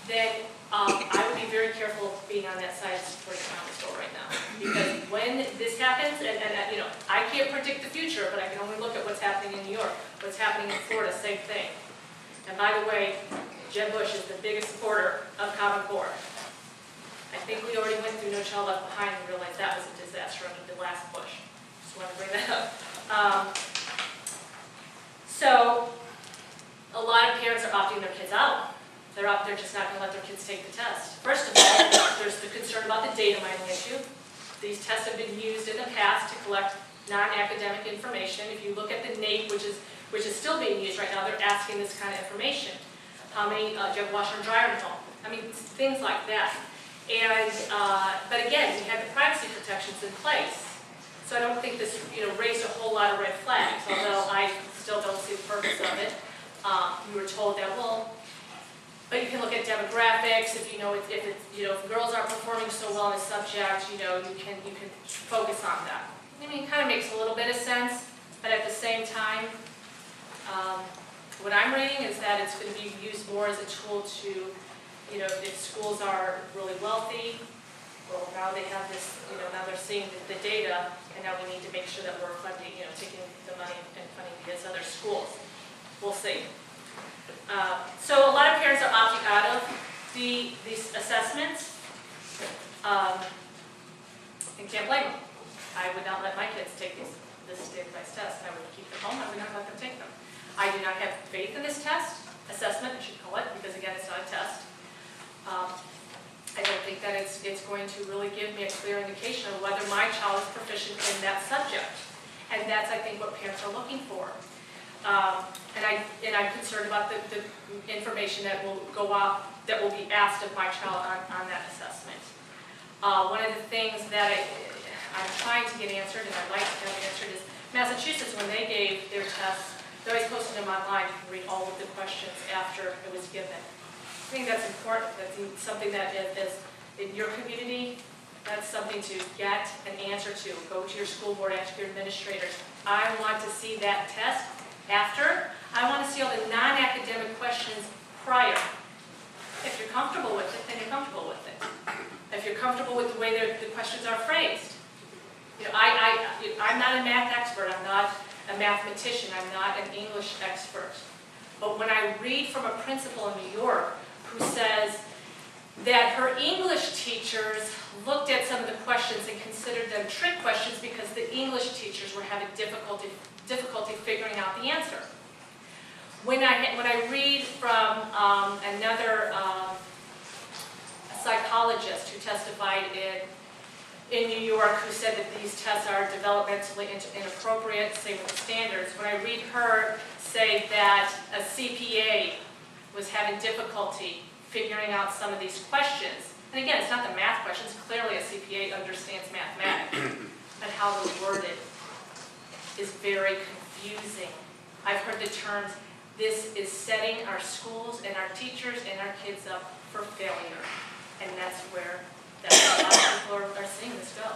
then I would be very careful being on that side supporting Common Core right now. Because when this happens, and you know, I can't predict the future, but I can only look at what's happening in New York, what's happening in Florida, same thing. And by the way, Jeb Bush is the biggest supporter of Common Core. I think we already went through No Child Left Behind and realized that was a disaster under the last Bush. Just want to bring that up. So, a lot of parents are opting their kids out. They're just not going to let their kids take the test. First of all, there's the concern about the data mining issue. These tests have been used in the past to collect non-academic information. If you look at the NAEP, which is still being used right now, they're asking this kind of information. How many do you have washer and dryer at home? I mean, things like that. And, but again, we had the privacy protections in place. So I don't think this, raised a whole lot of red flags, although I still don't see the purpose of it. We were told that, but you can look at demographics. If if girls aren't performing so well in a subject, you can focus on that. I mean, it kind of makes a little bit of sense, but at the same time, what I'm reading is that it's going to be used more as a tool to, if schools are really wealthy, well, now they have this, now they're seeing the data, and now we need to make sure that we're funding, taking the money and funding these other schools. We'll see. So a lot of parents are opting out of these assessments, and can't blame them. I would not let my kids take this standardized test. I would keep them home. I would not let them take them. I do not have faith in this test, assessment, I should call it, because again, it's not a test. I don't think that it's going to really give me a clear indication of whether my child is proficient in that subject. And that's, I think, what parents are looking for. And I'm concerned about the information that will go out, that will be asked of my child on that assessment. One of the things that I'm trying to get answered, and I'd like to have answered, is Massachusetts, when they gave their tests, they always posted them online. You can read all of the questions after it was given. I think that's important. That's something that is in your community, that's something to get an answer to. Go to your school board, ask your administrators. I want to see that test after. I want to see all the non-academic questions prior. If you're comfortable with it, then you're comfortable with it. If you're comfortable with the way the questions are phrased. You know, I'm not a math expert. I'm not a mathematician. I'm not an English expert. But when I read from a principal in New York who says that her English teachers looked at some of the questions and considered them trick questions because the English teachers were having difficulty figuring out the answer. When I read from another psychologist who testified in New York who said that these tests are developmentally inappropriate, same with the standards, when I read her say that a CPA was having difficulty figuring out some of these questions, and again, it's not the math questions, clearly a CPA understands mathematics, but how they're worded is very confusing. I've heard the terms, this is setting our schools and our teachers and our kids up for failure, and that's where a lot of people are seeing this go.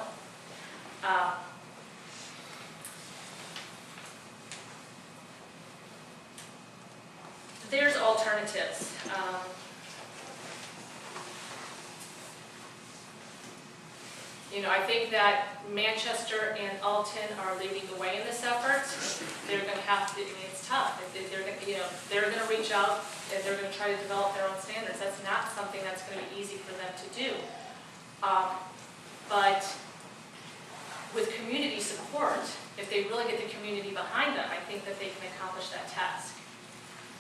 There's alternatives. You know, I think that Manchester and Alton are leading the way in this effort. They're going to have to, I mean, it's tough. They're going to, you know, they're going to reach out and they're going to try to develop their own standards. That's not something that's going to be easy for them to do. But with community support, if they really get the community behind them, I think that they can accomplish that task.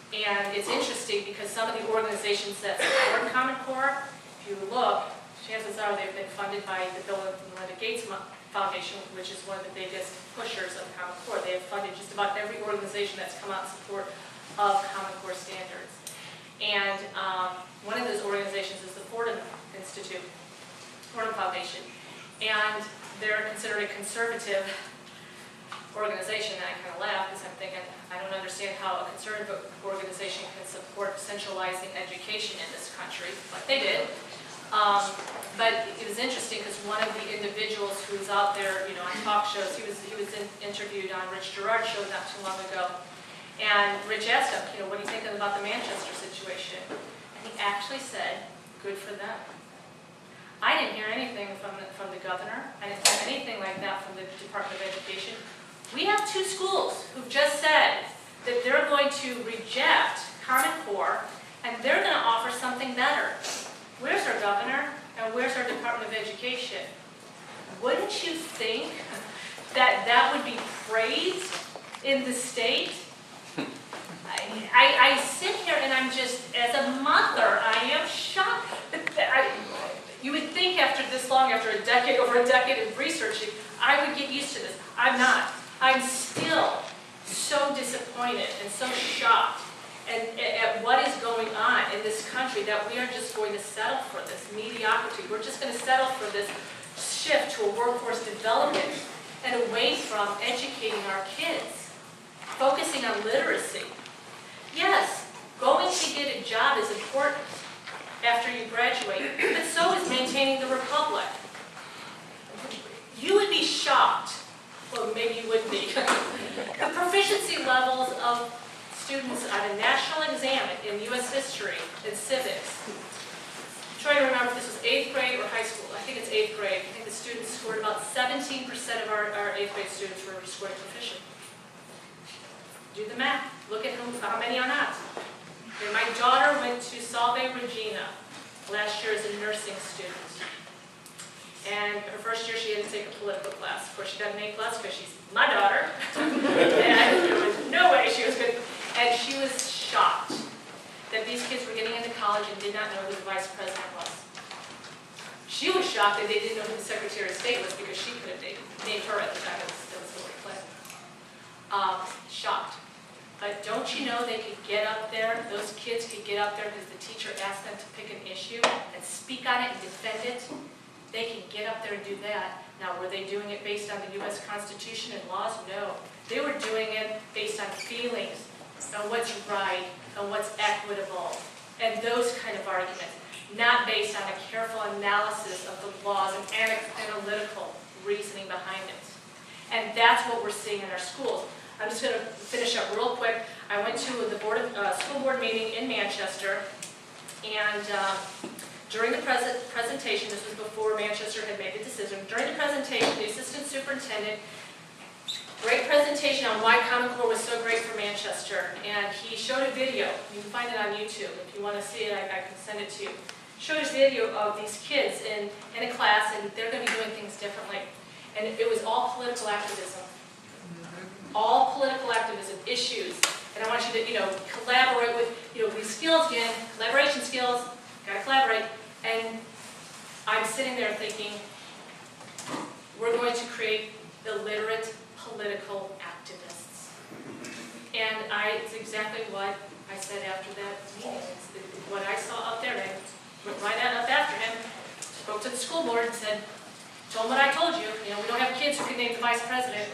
And it's interesting because some of the organizations that support Common Core, if you look, chances are they've been funded by the Bill and Melinda Gates Foundation, which is one of the biggest pushers of Common Core. They have funded just about every organization that's come out in support of Common Core standards. And one of those organizations is the Fordham Institute, Fordham Foundation. And they're considered a conservative organization, and I kind of laugh because I'm thinking, I don't understand how a conservative organization can support centralizing education in this country, but they did. But it was interesting because one of the individuals who's out there, you know, on talk shows, he was interviewed on Rich Girard's show not too long ago, and Rich asked him, you know, what are you thinking about the Manchester situation? And he actually said, good for them. I didn't hear anything from the governor. I didn't hear anything like that from the Department of Education. We have two schools who've just said that they're going to reject Common Core and they're going to offer something better. Where's our governor and where's our Department of Education? Wouldn't you think that that would be praised in the state? I sit here and I'm just, as a mother, I am shocked. You would think after this long, after over a decade of researching, I would get used to this. I'm not. I'm still so disappointed and so shocked at what is going on in this country that we are just going to settle for this mediocrity. We're just going to settle for this shift to a workforce development and away from educating our kids, focusing on literacy. Yes, going to get a job is important after you graduate, but so is maintaining the republic. You would be shocked, well maybe you wouldn't be, the proficiency levels of students on a national exam in U.S. history and civics. I'm trying to remember if this was 8th grade or high school. I think it's 8th grade. I think the students scored about 17% of our 8th grade students were scored proficient. Do the math. Look at how many are not. And my daughter went to Salve Regina. last year as a nursing student. And her first year she had to take a political class. Of course she got an A+ because she's my daughter. And there was no way she was good. And she was shocked that these kids were getting into college and did not know who the vice president was. She was shocked that they didn't know who the Secretary of State was because she could have named her at the time. It was Hillary Clinton. Shocked. But don't you know they could get up there, those kids could get up there because the teacher asked them to pick an issue and speak on it and defend it? They can get up there and do that. Now, were they doing it based on the U.S. Constitution and laws? No. They were doing it based on feelings, on what's right, on what's equitable, and those kind of arguments, not based on a careful analysis of the laws and analytical reasoning behind it. And that's what we're seeing in our schools. I'm just going to finish up real quick. I went to the school board meeting in Manchester, and during the presentation, this was before Manchester had made the decision, during the presentation, the assistant superintendent, great presentation on why Common Core was so great for Manchester, and he showed a video. You can find it on YouTube. If you want to see it, I can send it to you. Showed a video of these kids in a class, and they're going to be doing things differently. And it was all political activism. All political activism issues. And I want you to, collaborate with, these skills again, collaboration skills, gotta collaborate. And I'm sitting there thinking, we're going to create illiterate political activists. And it's exactly what I said after that meeting. It's what I saw up there. And I went right up after him, spoke to the school board and said, told them what I told you. We don't have kids who can name the vice president,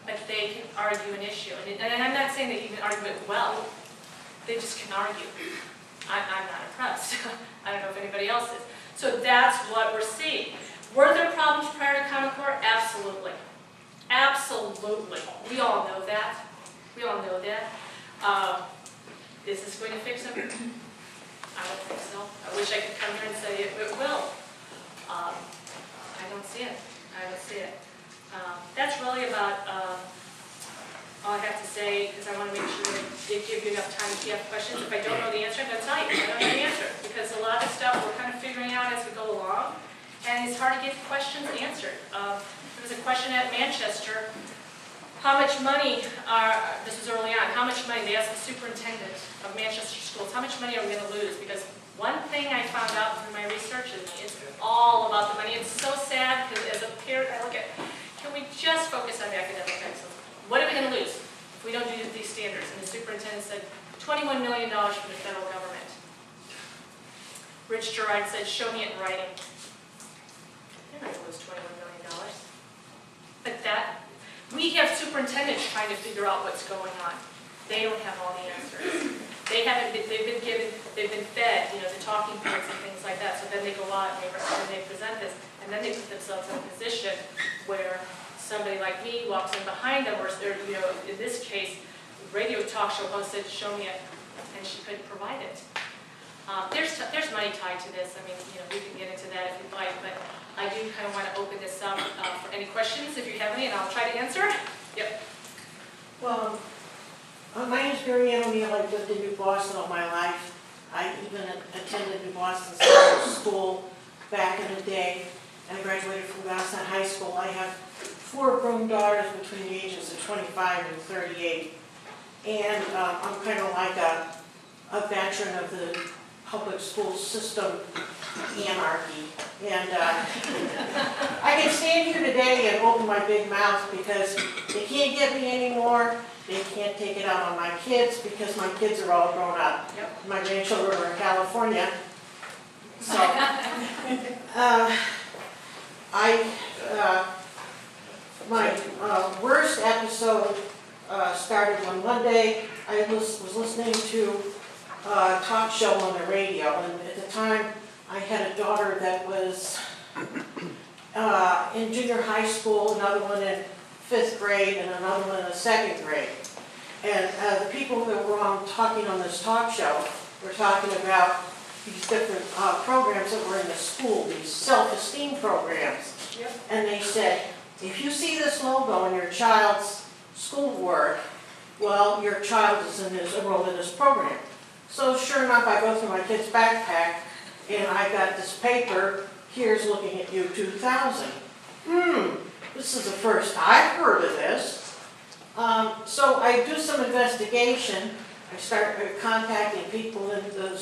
but they can argue an issue. And I'm not saying that you can argue it well. They just can argue. I'm not impressed. I don't know if anybody else is. So that's what we're seeing. Were there problems prior to Common Core? Absolutely. Absolutely. We all know that. We all know that. Is this going to fix them? I don't think so. I wish I could come here and say it will. I don't see it. I don't see it. That's really about all I have to say, because I want to make sure that they give you enough time if you have questions. If I don't know the answer, I'm going to tell you. I don't know the answer, because a lot of stuff we're kind of figuring out as we go along, and it's hard to get questions answered. There was a question at Manchester, how much money this was early on, how much money, they asked the superintendent of Manchester schools, how much money are we going to lose? Because one thing I found out through my research is it's all about the money. It's so sad, because as a parent, I look at, can we just focus on the academic excellence? What are we going to lose if we don't do these standards? And the superintendent said, $21 million from the federal government. Rich Gerard said, show me it in writing. They're not going to lose $21 million. But we have superintendents trying to figure out what's going on. They don't have all the answers. They've been fed, the talking points and things like that. So then they go out and they present this, and then they put themselves in a position where somebody like me walks in behind them, or in this case, the radio talk show host said, "Show me it," and she couldn't provide it. There's money tied to this. I mean, we can get into that if you'd like, but I do kind of want to open this up for any questions if you have any, and I'll try to answer. Yep. Well, my name is Mary O'Neill. I've lived in New Boston all my life. I even attended New Boston School back in the day, and I graduated from Boston High School. I have 4 grown daughters between the ages of 25 and 38, and I'm kind of like a veteran of the public school system anarchy. And I can stand here today and open my big mouth because they can't get me anymore. They can't take it out on my kids because my kids are all grown up. Yep. My grandchildren are in California. So, my worst episode started on Monday. I was listening to a talk show on the radio, and at the time I had a daughter that was in junior high school, another one in 5th grade, and another one in the 2nd grade. And the people that were talking on this talk show were talking about these different programs that were in the school, these self-esteem programs. Yep. And they said, if you see this logo in your child's schoolwork, well, your child is enrolled in this program. So sure enough, I go through my kid's backpack, and I got this paper, Here's Looking at You 2000. This is the first I've heard of this. So I do some investigation. I start contacting people, and the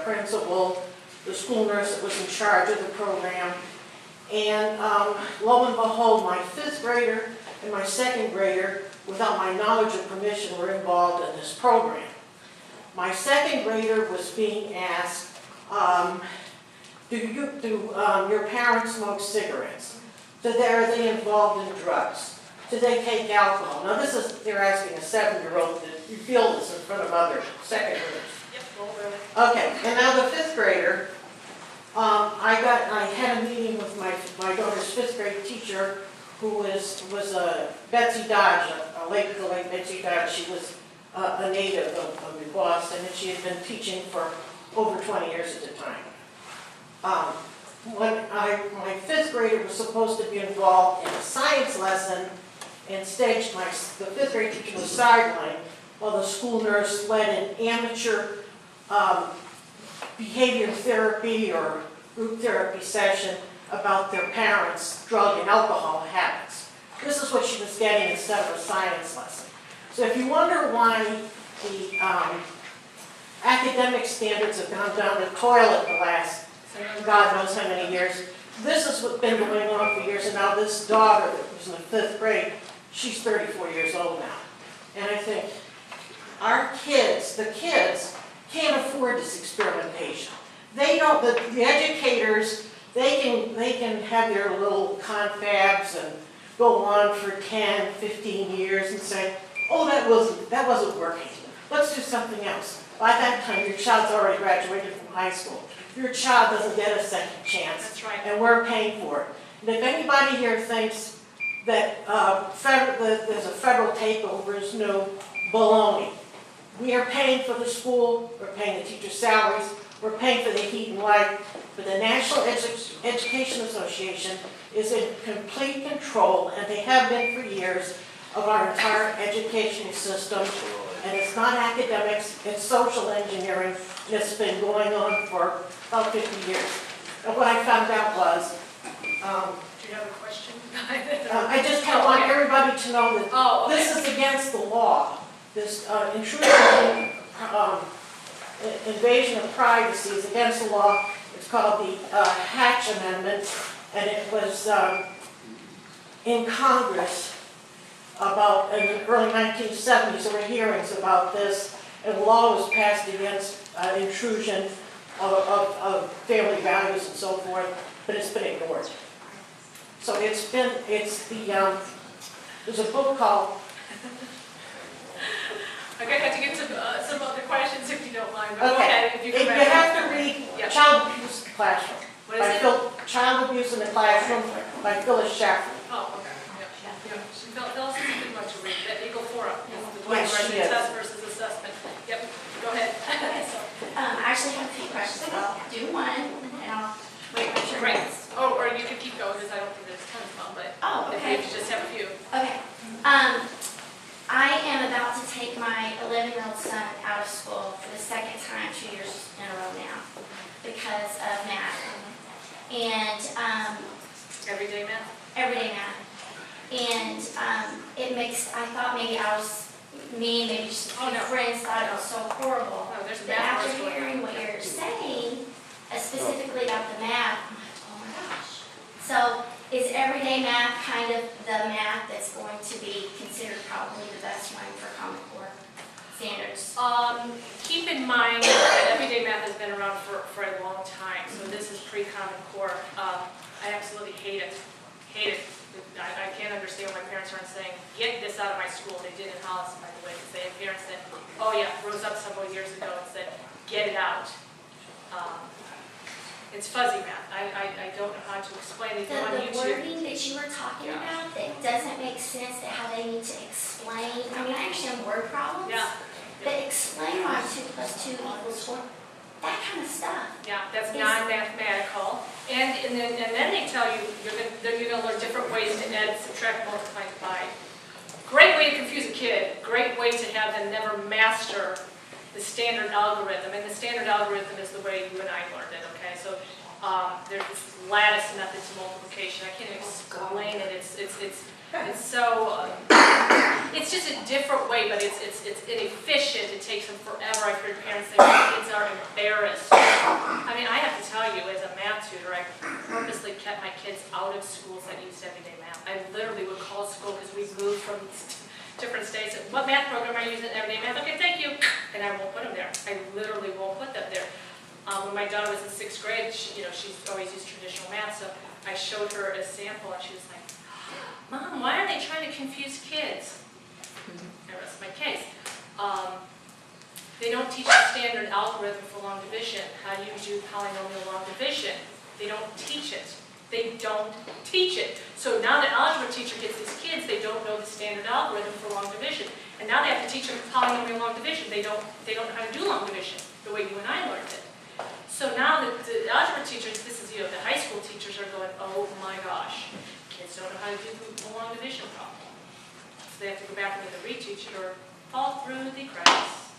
principal, the school nurse that was in charge of the program. And lo and behold, my 5th grader and my 2nd grader, without my knowledge or permission, were involved in this program. My 2nd grader was being asked, do your parents smoke cigarettes? Are they involved in drugs? Do they take alcohol? Now they're asking a 7-year-old to reveal this in front of other 2nd graders. Yep, well, really. Okay, and now the 5th grader, I had a meeting with my daughter's 5th grade teacher, who was Betsy Dodge, the late Betsy Dodge. She was a native of New Boston, and she had been teaching for over 20 years at the time. When my 5th grader was supposed to be involved in a science lesson, instead the 5th grade teacher was sidelined while the school nurse led an amateur behavior therapy or group therapy session about their parents' drug and alcohol habits. This is what she was getting instead of a science lesson. So if you wonder why the academic standards have gone down the toilet the last God knows how many years, this has been going on for years, and now this daughter that was in the 5th grade, she's 34 years old now. And I think our kids, the kids, can't afford this experimentation. They don't, the educators, they can have their little confabs and go on for 10, 15 years and say, oh, that wasn't working. Let's do something else. By that time, your child's already graduated from high school. Your child doesn't get a second chance. That's right. And we're paying for it. And if anybody here thinks that there's a federal takeover, is no baloney. We are paying for the school, we're paying the teachers' salaries, we're paying for the heat and light, but the National Education Association is in complete control, and they have been for years, of our entire education system. And it's not academics, it's social engineering, and it's been going on for about 50 years. And what I found out was, Do you have a question? I just kind of want everybody to know that this is against the law. This intrusion, invasion of privacy is against the law. It's called the Hatch Amendment, and it was in Congress about in the early 1970s. There were hearings about this, and law was passed against intrusion of family values and so forth, but it's been ignored. So there's a book called. I'm going to have to get to some other questions if you don't mind. But Okay. go ahead, if you can You have to read Yeah. Child Abuse in the Classroom. What is it? Child Abuse in the Classroom by Phyllis Shaffer. Oh, okay. Yeah. Phyllis is a good one to read. That Eagle Forum. The Yes, she is. test versus assessment. Yep. Go ahead. Okay, so I actually have a few questions. I'll do one, and I'll wait my turn. Great. Oh, or you can keep going because I don't think there's tons of them, but Oh, if okay. you just have a few. Okay. I am about to take my 11-year-old son out of school for the second time 2 years in a row now because of math. And Everyday math. everyday math. And it makes, I thought maybe I was mean, maybe just Oh, no. friends thought it was so horrible. No, there's a But math after course going on. hearing what you're saying, specifically about the math, I'm like, oh my gosh. So is everyday math kind of the math that's going to be considered probably the best one for Common Core standards? Keep in mind that everyday math has been around for a long time, so this is pre-Common Core. I absolutely hate it. Hate it. I can't understand why parents aren't saying, get this out of my school. They did in Hollis, by the way, because they had parents that, oh yeah, rose up several years ago and said, get it out. It's fuzzy math. I don't know how to explain it. If you're on The YouTube. wording that you were talking Yeah. about that doesn't make sense, that how they need to explain, I mean, I understand word problems. Yeah. But explain why 2 + 2 = 4, that kind of stuff. Yeah, that's Is- non-mathematical. And then they tell you you're going to learn different ways to add, subtract, multiply, divide. Great way to confuse a kid. Great way to have them never master the standard algorithm, and the standard algorithm is the way you and I learned it, okay? So there's this lattice method to multiplication. I can't even explain it. It's so, it's just a different way, but it's inefficient. It takes them forever. I've heard parents say, my kids are embarrassed. I mean, I have to tell you, as a math tutor, I purposely kept my kids out of schools that used everyday math. I literally would call school because we moved from different states. What math program are you using? Everyday math? Okay, thank you. And I won't put them there. I literally won't put them there. When my daughter was in 6th grade, she's always used traditional math, so I showed her a sample, and she was like, Mom, why are they trying to confuse kids? I rest my case. They don't teach the standard algorithm for long division. How do you do polynomial long division? They don't teach it. They don't teach it. So now the algebra teacher gets these kids, they don't know the standard algorithm for long division. And now they have to teach them polynomial long division. They don't know how to do long division the way you and I learned it. So now the algebra teachers, this is, the high school teachers are going, oh my gosh, kids don't know how to do the long division problem. So they have to go back and either reteach it or fall through the cracks.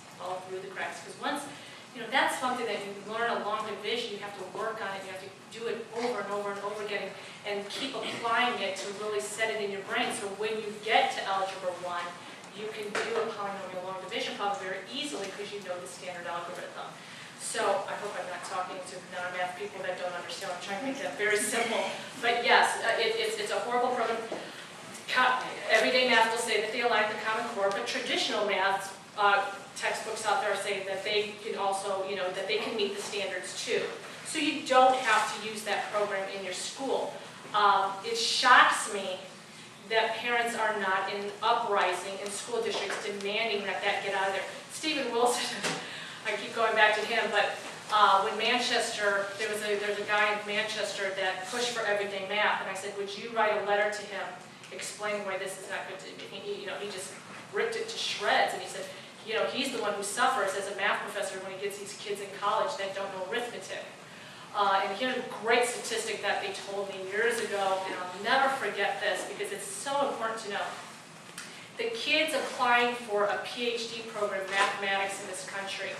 Because once, that's something that you learn a long division, you have to work on it, you have to do it over and over and over again, and keep applying it to really set it in your brain. So when you get to Algebra 1, you can do a polynomial long division problem very easily because you know the standard algorithm. So I hope I'm not talking to non-math people that don't understand. I'm trying to make that very simple. But yes, it's a horrible program. Everyday math will say that they align the Common Core, but traditional math textbooks out there are saying that they can also, that they can meet the standards too. So you don't have to use that program in your school. It shocks me that parents are not in uprising in school districts demanding that get out of there. Stephen Wilson, I keep going back to him, but when Manchester, there's a guy in Manchester that pushed for everyday math, and I said, would you write a letter to him explaining why this is not good to, he just ripped it to shreds, and he said, he's the one who suffers as a math professor when he gets these kids in college that don't know arithmetic. And here's a great statistic that they told me years ago, and I'll never forget this because it's so important to know. The kids applying for a PhD program in mathematics in this country,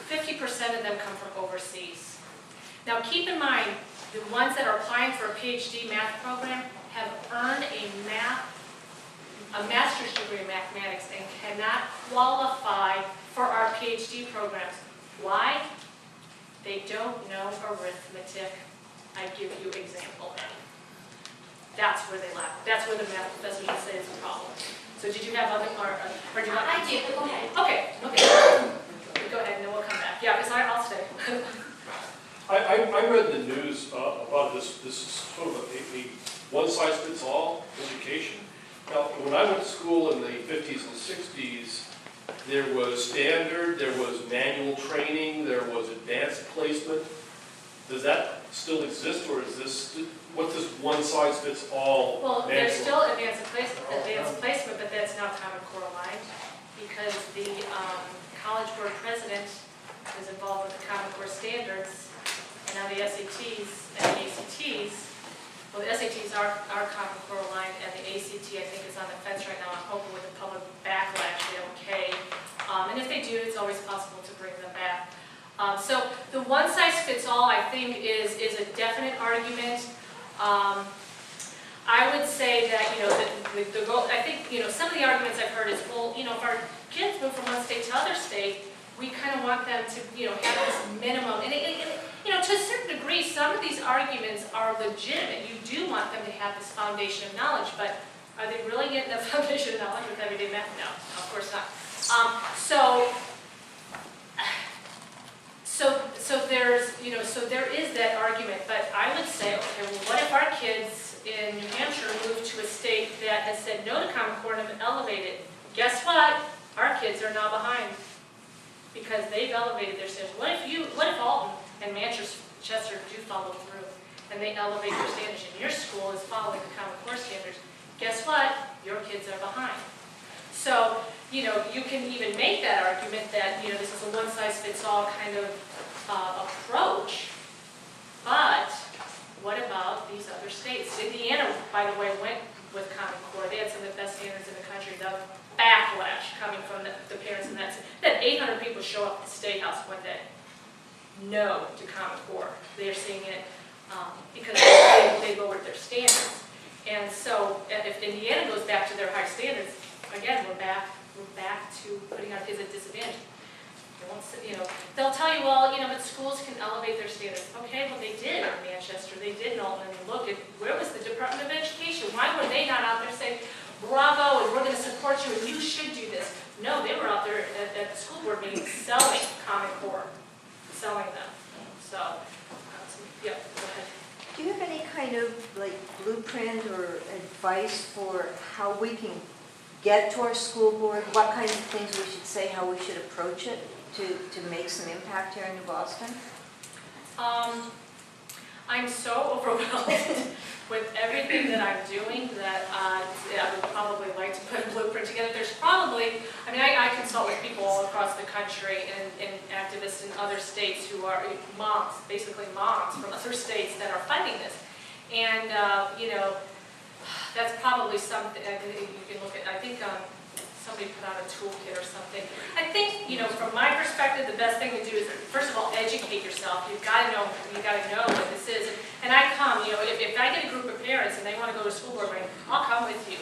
50% of them come from overseas. Now keep in mind, the ones that are applying for a PhD math program have earned a master's degree in mathematics and cannot qualify for our PhD programs. Why? They don't know arithmetic. I give you example A. That's where they lack. That's where the math professors would say is a problem. So did you have other, or do you want? I do, but go ahead. Okay. Go ahead, and then we'll come back. Yeah, because I'll stay. I read the news about this. This is sort of a one-size-fits-all education. Now, when I went to school in the 50s and 60s, there was standard, there was manual training, there was advanced placement. Does that still exist, or is this, what's this one-size-fits-all? Well, there's still advanced placement, but that's now Common Core aligned because the College Board president is involved with the Common Core standards, and now the SATs and the ACTs. Well, the SATs are Common Core aligned, and the ACT I think is on the fence right now. I'm hoping with the public backlash they're okay. And if they do, it's always possible to bring them back. So the one-size-fits-all, I think, is a definite argument. I would say that, the goal, I think, some of the arguments I've heard is, well, if our kids move from one state to other state, we kind of want them to, have this minimum. And to a certain degree, some of these arguments are legitimate. You do want them to have this foundation of knowledge, but are they really getting the foundation of knowledge with everyday math? No, of course not. So there's, so there is that argument, but I would say, okay, well, what if our kids in New Hampshire move to a state that has said no to Common Core and have elevated? Guess what? Our kids are now behind because they've elevated their standards. What if Alton and Manchester do follow through and they elevate their standards and your school is following the Common Core standards? Guess what? Your kids are behind. So, you can even make that argument that, this is a one-size-fits-all kind of approach, but what about these other states? Indiana, by the way, went with Common Core. They had some of the best standards in the country. The backlash coming from the parents in that 800 people show up at the State House one day. No to Common Core. They're seeing it because they lowered their standards. And so if Indiana goes back to their high standards, again, we're back to putting our kids at disadvantage. They won't, they'll tell you, well, but schools can elevate their standards. Okay, well, they did in Manchester, they did in Alton. And look at, where was the Department of Education? Why were they not out there saying, bravo, and we're going to support you, and you should do this? No, they were out there at the school board meeting selling Common Core, selling them. So, yeah, go ahead. Do you have any kind of like blueprint or advice for how we can get to our school board? What kinds of things we should say, how we should approach it to make some impact here in New Boston? I'm so overwhelmed with everything that I'm doing that I would probably like to put a blueprint together. There's probably, I consult with people all across the country and activists in other states who are moms, basically moms from other states that are fighting this. And, that's probably something you can look at. I think somebody put out a toolkit or something. I think, from my perspective, the best thing to do is, first of all, educate yourself. You've got to know what this is. And I come, if I get a group of parents and they want to go to a school board meeting, I'll come with you.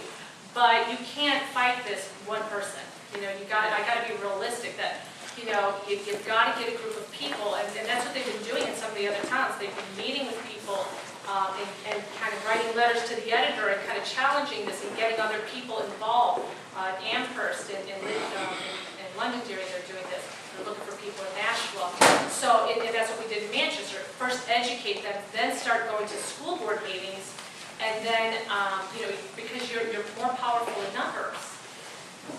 But you can't fight this one person. I got to be realistic that, you've got to get a group of people, and that's what they've been doing in some of the other towns. They've been meeting with people and kind of writing letters to the editor and kind of challenging this and getting other people involved. Amherst and Londonderry, they're doing this. They're looking for people in Nashville. So and that's what we did in Manchester. First educate them, then start going to school board meetings, and then, because you're more powerful in numbers.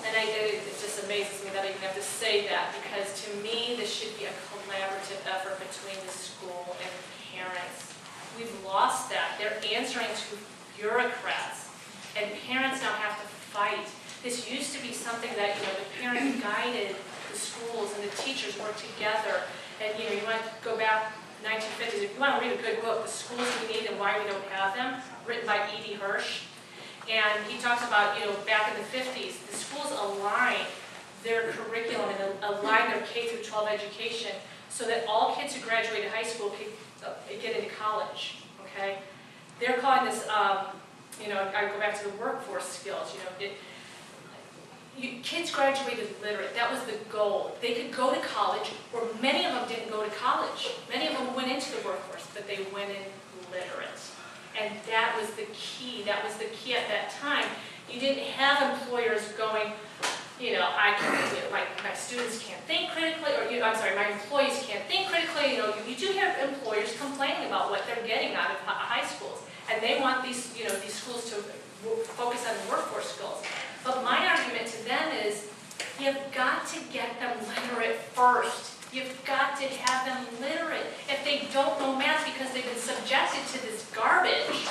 And it just amazes me that I even have to say that, because to me, this should be a collaborative effort between the school and parents. We've lost that. They're answering to bureaucrats, and parents now have to fight. This used to be something that, the parent guided the schools and the teachers worked together. And, you want to go back 1950s, if you want to read a good book, The Schools We Need and Why We Don't Have Them, written by E.D. Hirsch. And he talks about, back in the 50s, the schools aligned their curriculum and aligned their K through 12 education so that all kids who graduated high school could get into college, okay? They're calling this, I go back to the workforce skills, kids graduated literate. That was the goal. They could go to college, or many of them didn't go to college. Many of them went into the workforce, but they went in literate. And that was the key. That was the key at that time. You didn't have employers going, my students can't think critically, or my employees can't think critically. You do have employers complaining about what they're getting out of high schools, and they want these schools to focus on workforce skills. But my argument to them is, you've got to get them literate first. You've got to have them literate. If they don't know math because they've been subjected to this garbage,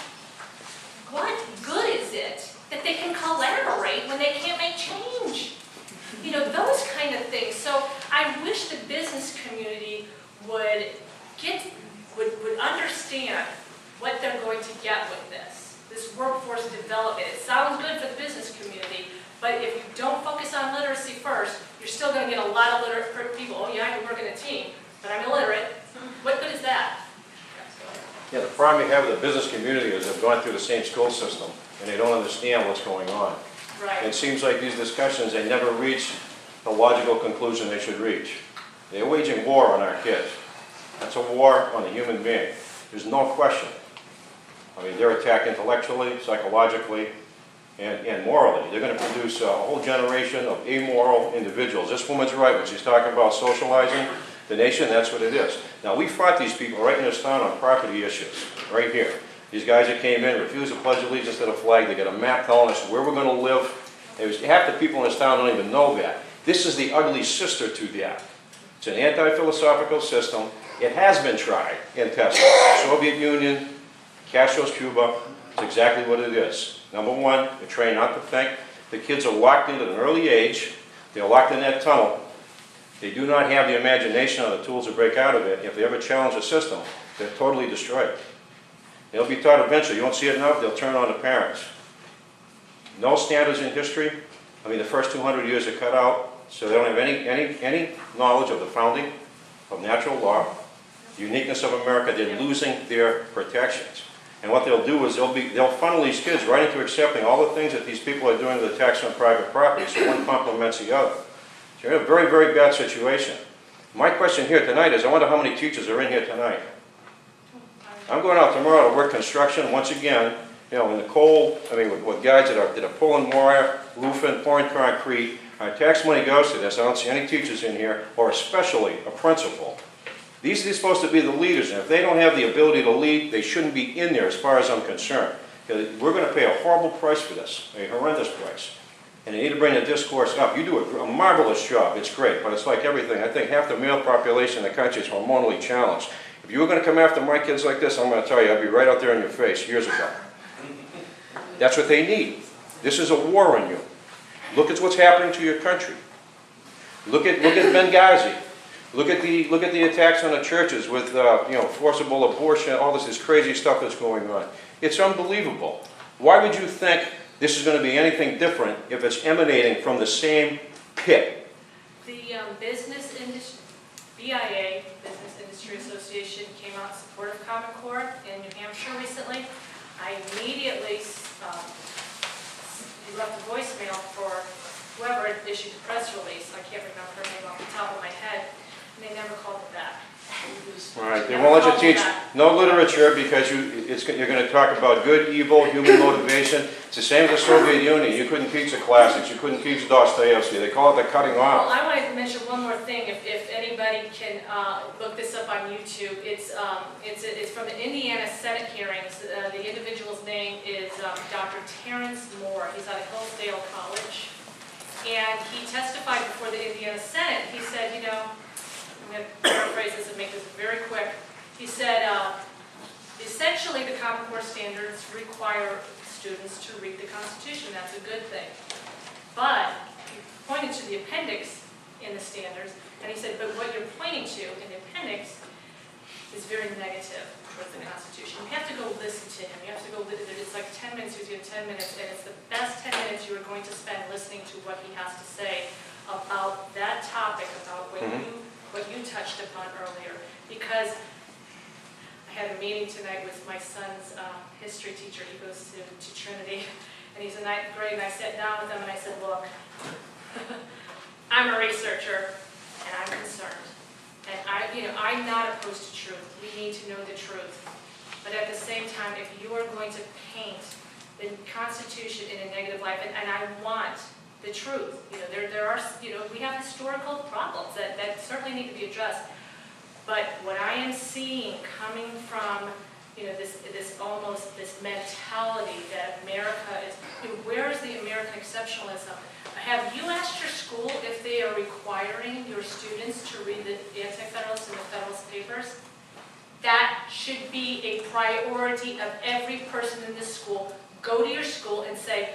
what good is it that they can collaborate when they can't make change? Those kind of things. So I wish the business community would understand what they're going to get with this workforce development. It sounds good for the business community, but if you don't focus on literacy first, you're still going to get a lot of literate people. Oh yeah, I can work in a team, but I'm illiterate. What good is that? Yeah, the problem you have with the business community is they've gone through the same school system, and they don't understand what's going on. Right. It seems like these discussions, they never reach the logical conclusion they should reach. They're waging war on our kids. That's a war on the human being. There's no question. They're attacked intellectually, psychologically, and morally. They're going to produce a whole generation of amoral individuals. This woman's right when she's talking about socializing the nation. That's what it is. Now, we fought these people right in this town on property issues, right here. These guys that came in, refused to pledge allegiance to the flag. They got a map telling us where we're going to live. Half the people in this town don't even know that. This is the ugly sister to that. It's an anti-philosophical system. It has been tried and tested. Soviet Union, Castro's Cuba, it's exactly what it is. Number one, they're trained not to think. The kids are locked in at an early age. They're locked in that tunnel. They do not have the imagination or the tools to break out of it. If they ever challenge the system, they're totally destroyed. They'll be taught eventually. You won't see it enough, they'll turn on the parents. No standards in history. The first 200 years are cut out. So they don't have any knowledge of the founding, of natural law, the uniqueness of America. They're losing their protections. And what they'll do is they'll funnel these kids right into accepting all the things that these people are doing to the tax on private property, so one complements the other. So you're in a very, very bad situation. My question here tonight is, I wonder how many teachers are in here tonight. I'm going out tomorrow to work construction once again, you know, in the cold, I mean, with guys that are pulling wire, roofing, pouring concrete. Our tax money goes to this. I don't see any teachers in here, or especially a principal. These are supposed to be the leaders, and if they don't have the ability to lead, they shouldn't be in there as far as I'm concerned. Because we're going to pay a horrible price for this, a horrendous price. And they need to bring the discourse up. You do a marvelous job, it's great, but it's like everything. I think half the male population in the country is hormonally challenged. If you were going to come after my kids like this, I'm going to tell you, I'd be right out there in your face years ago. That's what they need. This is a war on you. Look at what's happening to your country. Look at Benghazi. Look at the attacks on the churches with you know, forcible abortion, all this crazy stuff that's going on. It's unbelievable. Why would you think this is going to be anything different if it's emanating from the same pit? The business industry, BIA, Business Industry Association, came out in support of Common Core in New Hampshire recently. I immediately left a voicemail for whoever issued the press release. I can't remember her name off the top of my head, and they never called it back. All right, they won't let you teach no literature because you're going to talk about good, evil, human motivation. It's the same as the Soviet Union. You couldn't teach the classics. You couldn't teach Dostoevsky. They call it the cutting Well, off. I wanted to mention one more thing. If anybody can look this up on YouTube, it's from the Indiana Senate hearings. The individual's name is Dr. Terrence Moore. He's out of Hillsdale College, and he testified before the Indiana Senate. He said, you know, I'm going to paraphrase this and make this very quick. He said, essentially the Common Core standards require students to read the Constitution. That's a good thing. But he pointed to the appendix in the standards, and he said, but what you're pointing to in the appendix is very negative towards the Constitution. You have to go listen to him. You have to go listen. It's like 10 minutes. He's given 10 minutes, and it's the best 10 minutes you are going to spend listening to what he has to say about that topic, about what you touched upon earlier. Because I had a meeting tonight with my son's history teacher. He goes to Trinity, and he's in 9th grade, and I sat down with him and I said, look, I'm a researcher, and I'm concerned. And I'm not opposed to truth. We need to know the truth. But at the same time, if you are going to paint the Constitution in a negative light, and I want the truth, there are, we have historical problems that certainly need to be addressed. But what I am seeing coming from, this mentality that America is, where is the American exceptionalism? Have you asked your school if they are requiring your students to read the Anti-Federalist and the Federalist Papers? That should be a priority of every person in this school. Go to your school and say,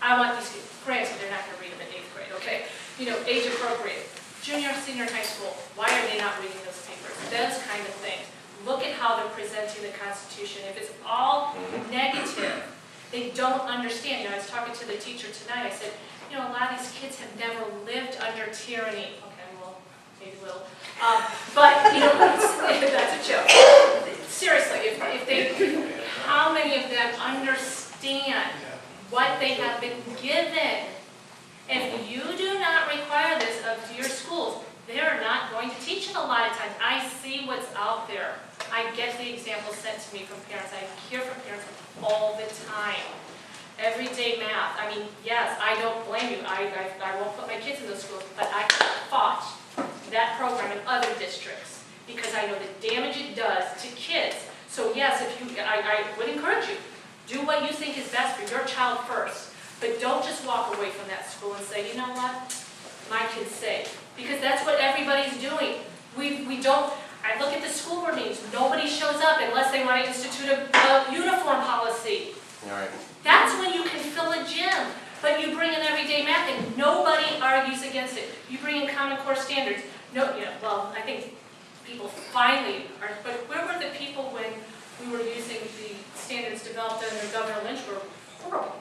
I want these kids. Granted, they're not going to read them in 8th grade, okay? Age appropriate. Junior, senior high school, why are they not reading those papers? Those kind of things. Look at how they're presenting the Constitution. If it's all negative, they don't understand. I was talking to the teacher tonight. I said, a lot of these kids have never lived under tyranny. Okay, well, maybe will. But, that's a joke. Seriously, if they, how many of them understand what they have been given? If you do not require this of your schools, they're not going to teach it a lot of times. I see what's out there. I get the examples sent to me from parents. I hear from parents all the time. Everyday math. I mean, yes, I don't blame you. I won't put my kids in those schools, but I fought that program in other districts because I know the damage it does to kids. So yes, I would encourage you, do what you think is best for your child first, but don't just walk away from that school and say, you know what, my kid's safe, because that's what everybody's doing. We don't. I look at the school board meetings. Nobody shows up unless they want to institute a uniform policy. All right. That's when you can fill a gym. But you bring in everyday math and nobody argues against it. You bring in Common Core standards. Well, I think people finally are, but where were the people when we were using the standards developed under Governor Lynch? Were horrible.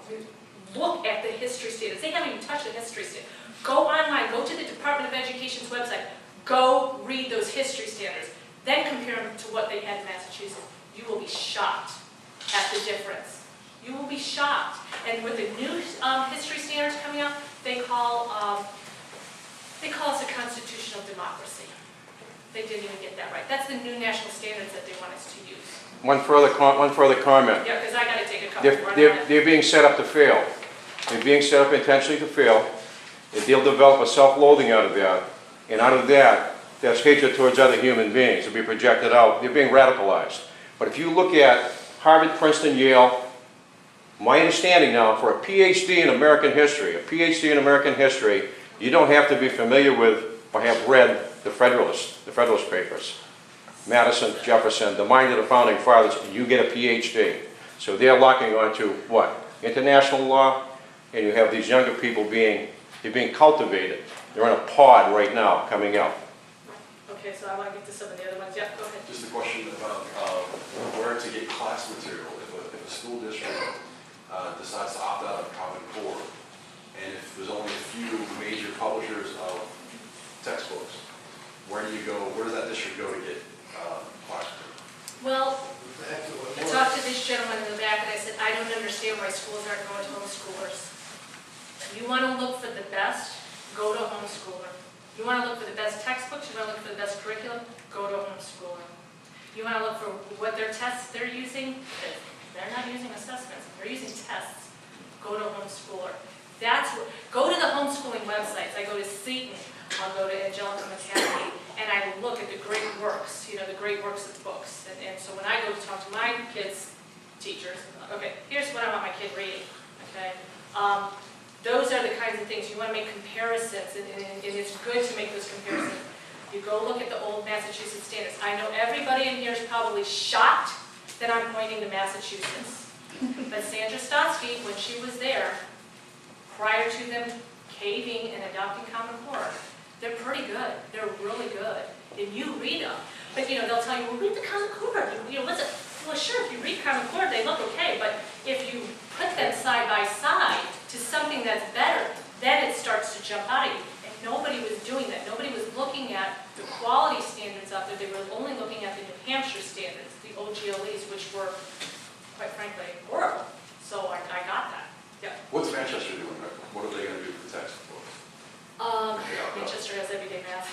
Look at the history history standards. They haven't even touched the history standards. Go online, go to the Department of Education's website, go read those history standards, then compare them to what they had in Massachusetts. You will be shocked at the difference. You will be shocked. And with the new history standards coming out, they call us a constitutional democracy. They didn't even get that right. That's the new national standards that they want us to use. One further comment. Yeah, because I got to take a couple. They're being set up to fail. They're being set up intentionally to fail. They'll develop a self-loathing out of that. And out of that, that's hatred towards other human beings. They'll be projected out. They're being radicalized. But if you look at Harvard, Princeton, Yale, my understanding now, for a PhD in American history, you don't have to be familiar with or have read the Federalist Papers. Madison, Jefferson, the mind of the founding fathers, you get a PhD. So they're locking onto what? International law, and you have these younger people they're being cultivated. They're in a pod right now, coming out. Okay, so I want to get to some of the other ones. Yeah, go ahead. Just a question about where to get class material. If a school district decides to opt out of Common Core, and if there's only a few major publishers of textbooks, where does that district go to get class material? Well, I talked to this gentleman in the back and I said, I don't understand why schools aren't going to homeschoolers. You want to look for the best, go to a homeschooler. You want to look for the best textbooks, you want to look for the best curriculum, go to a homeschooler. You want to look for what their tests they're using, they're not using assessments, they're using tests. Go to a homeschooler. Go to the homeschooling websites. I go to Seton, I'll go to Angelica Academy, and I look at the great works, the great works of books. And so when I go to talk to my kids' teachers, okay, here's what I want my kid reading, okay? Those are the kinds of things, you want to make comparisons, and it's good to make those comparisons. You go look at the old Massachusetts standards. I know everybody in here is probably shocked that I'm pointing to Massachusetts. But Sandra Stotsky, when she was there, prior to them caving and adopting Common Core, they're pretty good. They're really good. And you read them. But they'll tell you, well, read the Common Core. Listen, well, sure, if you read Common Core, they look okay. But if you put them side by side to something that's better, then it starts to jump out at you. And nobody was doing that. Nobody was looking at the quality standards out there. They were only looking at the New Hampshire standards, the OGLEs, which were, quite frankly, horrible. So I got that. Yeah. What's Manchester doing? What are they going to do for textbooks? Manchester has everyday math.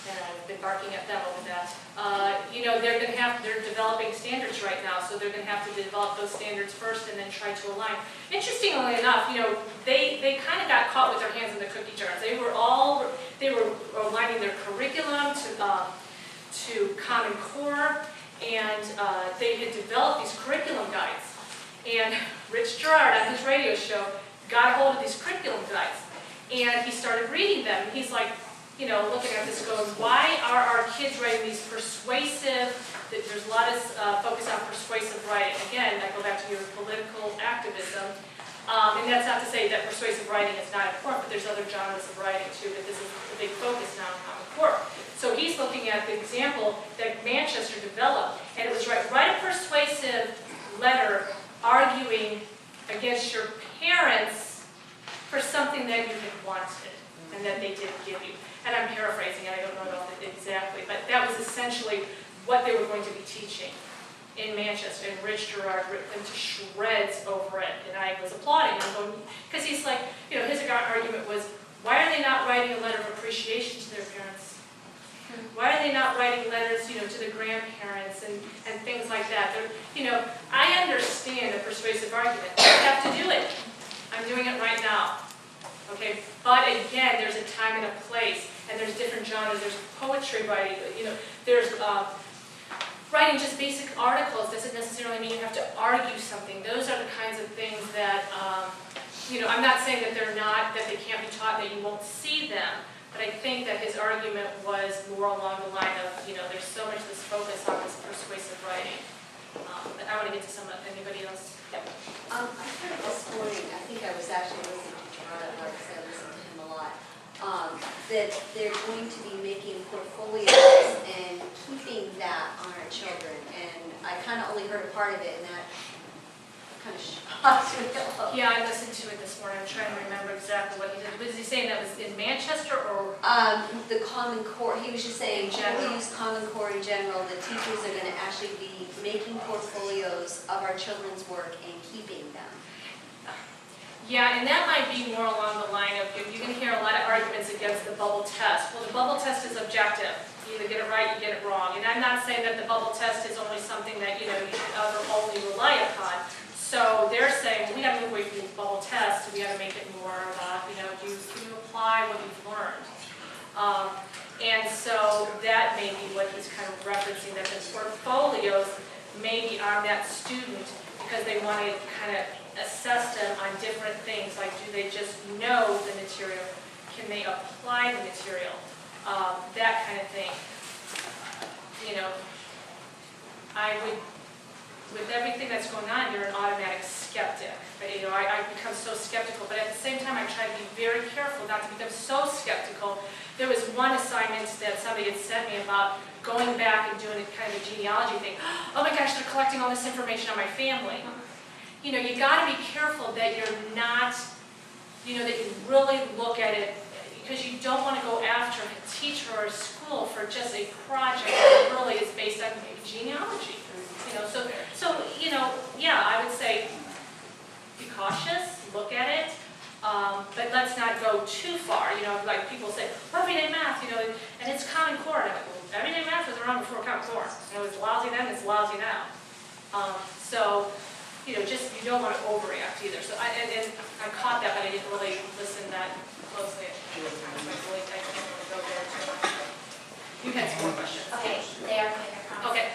And I've been barking at them over that. They're developing standards right now, so they're going to have to develop those standards first and then try to align. Interestingly enough, they kind of got caught with their hands in the cookie jars. They were aligning their curriculum to Common Core, and they had developed these curriculum guides. And Rich Gerard on his radio show got a hold of these curriculum guides, and he started reading them. And he's like, looking at this going, why are our kids writing these persuasive, there's a lot of focus on persuasive writing. Again, I go back to your political activism, and that's not to say that persuasive writing is not important, but there's other genres of writing too, but this is a big focus now on Common Core. So he's looking at the example that Manchester developed, and it was write a persuasive letter arguing against your parents for something that you had wanted and that they didn't give you. And I'm paraphrasing it, I don't know it exactly, but that was essentially what they were going to be teaching in Manchester, and Rich Gerard ripped them to shreds over it, and I was applauding him, because he's like, his argument was, why are they not writing a letter of appreciation to their parents? Why are they not writing letters, to the grandparents and things like that? I understand a persuasive argument. I have to do it. I'm doing it right now. Okay, but again, there's a time and a place, and there's different genres. There's poetry writing, there's writing just basic articles. Doesn't necessarily mean you have to argue something. Those are the kinds of things that, I'm not saying that they can't be taught, that you won't see them, but I think that his argument was more along the line of, there's so much this focus on this persuasive writing. But I want to get to anybody else. Yep. I heard this morning, I think I was actually listening to Toronto, because I listen to him a lot, that they're going to be making portfolios and keeping that on our children. And I kind of only heard a part of it, and that kind of shocked me. Yeah, I listened to in Manchester or? The Common Core, he was just saying, In general. we use Common Core in general, the teachers are gonna actually be making portfolios of our children's work and keeping them. Yeah, and that might be more along the line of, you're going to hear a lot of arguments against the bubble test. Well, the bubble test is objective. You either get it right, you get it wrong. And I'm not saying that the bubble test is only something that, you should ever only rely upon. So they're saying, we got to move away from the bubble test, we got to make it more of a, you apply what you've learned. And so that may be what he's kind of referencing, that the portfolios may be on that student because they want to kind of assess them on different things, like do they just know the material? Can they apply the material? That kind of thing. I would, with everything that's going on, you're an automatic skeptic. But, I become so skeptical, but at the same time, I try to be very careful not to become so skeptical. There was one assignment that somebody had sent me about going back and doing a kind of a genealogy thing. Oh my gosh, they're collecting all this information on my family. You got to be careful that you're not, that you really look at it, because you don't want to go after a teacher or a school for just a project that really is based on maybe genealogy. Yeah, I would say be cautious, look at it, but let's not go too far. Like people say, well, everyday math, and it's Common Core. And I'm like, well, everyday math was around before Common Core. It's lousy then, it's lousy now. Just you don't want to overreact either. So I caught that, but I didn't really listen that closely. I can't really go there too much. You had some more questions. Okay, they are quick, I promise. Okay.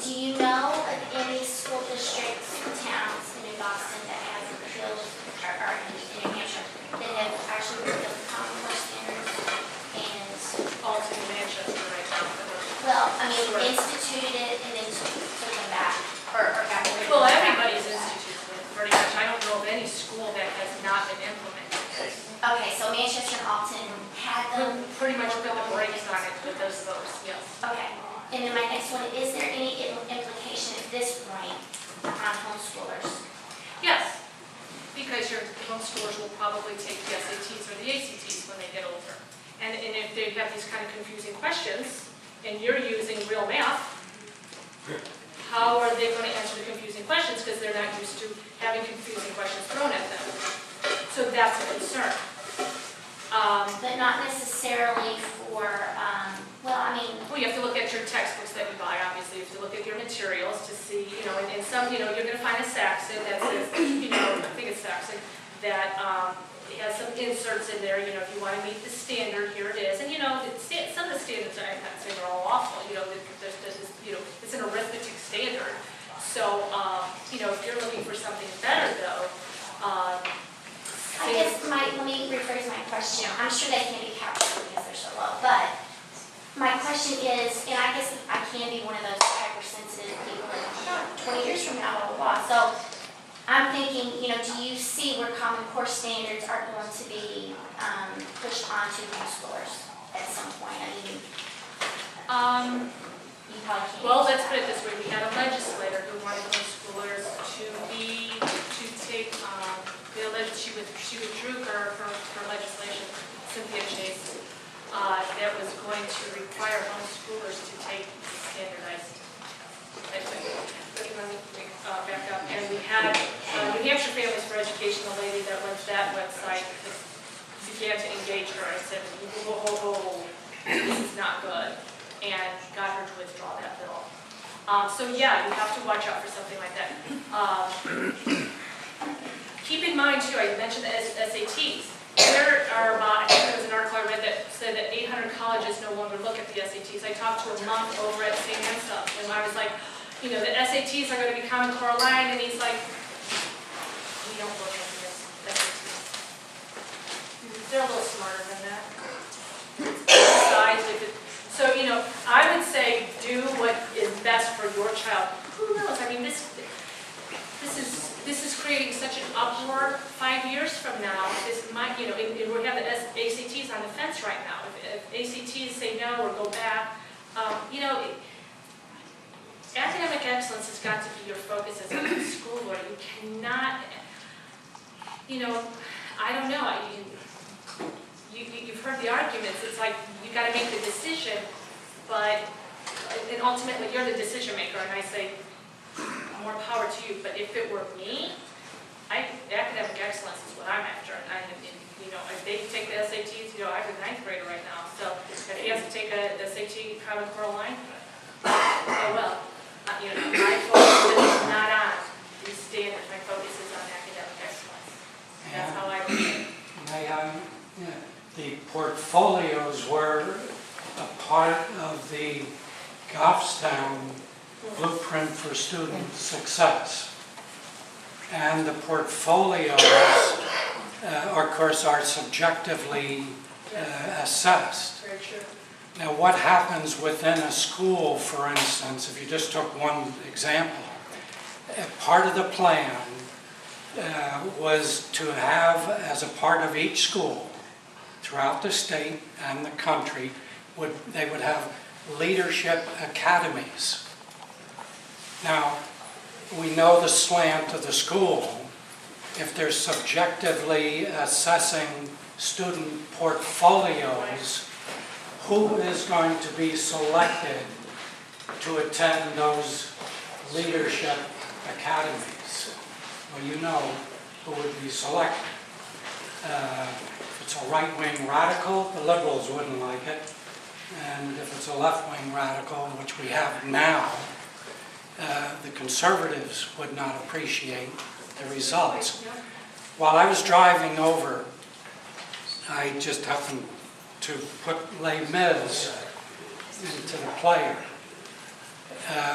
Do you know of any school districts, towns in New Boston that have repealed, or in New Hampshire, that have actually repealed the Common Core standards and, All to Manchester right now. well, instituted it and then took them back, or got rid of them? Well, everybody's instituted it pretty much. I don't know of any school that has not been implemented. Okay, so Manchester and Alton had them. Pretty much put the brakes on it with those votes, yes. Okay, and then my next one, is there any implication at this point on homeschoolers? Yes, because your homeschoolers will probably take the SATs or the ACTs when they get older. And if they have these kind of confusing questions, and you're using real math, how are they going to answer the confusing questions because they're not used to having confusing questions thrown at them? So that's a concern. But not necessarily for, Well, you have to look at your textbooks that you buy, obviously. You have to look at your materials to see, and some, you're going to find a Saxon that says, I think it's Saxon, that it has some inserts in there, if you want to meet the standard, here it is. And, some of the standards, I'm not saying they're all awful, it's an arithmetic standard. So, if you're looking for something better, though, I guess let me rephrase my question. I'm sure they can't be captured because they're so low, but my question is, and I guess I can be one of those hypersensitive people that 20 years from now, blah, blah, blah. So I'm thinking, do you see where Common Core standards are going to be pushed onto homeschoolers at some point? You probably can't. Well, let's put it this way. We had a legislator who wanted homeschoolers to take, she withdrew her legislation, Cynthia Chase, that was going to require homeschoolers to take standardized. Back up. And we had New Hampshire Families for Education, the lady that runs that website, began to engage her. I said, whoa, this is not good, and got her to withdraw that bill. So yeah, you have to watch out for something like that. Keep in mind too, I mentioned the SATs. There are about, I think there was an article I read that said that 800 colleges no longer look at the SATs. I talked to a monk over at St. Anselm, and I was like, the SATs are going to be Common Core line, and he's like, we don't look at the SATs. They're a little smarter than that. Besides, so, I would say do what is best for your child. Who knows? This is creating such an uproar 5 years from now. This might, we have the ACTs on the fence right now. If ACTs say no or go back, academic excellence has got to be your focus as a school board. You cannot, I don't know. you've heard the arguments, it's like, you gotta make the decision, but, and ultimately, you're the decision maker, and I say, more power to you, but if it were me, academic excellence is what I'm after, and you know, if they take the SATs, you know, I have a 9th grader right now, so if he has to take a SAT Common Core line, oh well, you know, my focus is not on these standards, my focus is on academic excellence. That's how I read it. The portfolios were a part of the Goffstown Blueprint for Student Success. And the portfolios, of course, are subjectively assessed. Very true. Now, what happens within a school, for instance, if you just took one example, part of the plan was to have, as a part of each school, throughout the state and the country, they would have leadership academies. Now, we know the slant of the school. If they're subjectively assessing student portfolios, who is going to be selected to attend those leadership academies? Well, you know who would be selected. If it's a right-wing radical, the liberals wouldn't like it. And if it's a left-wing radical, which we have now, the conservatives would not appreciate the results. While I was driving over, I just happened to put Les Mis into the player.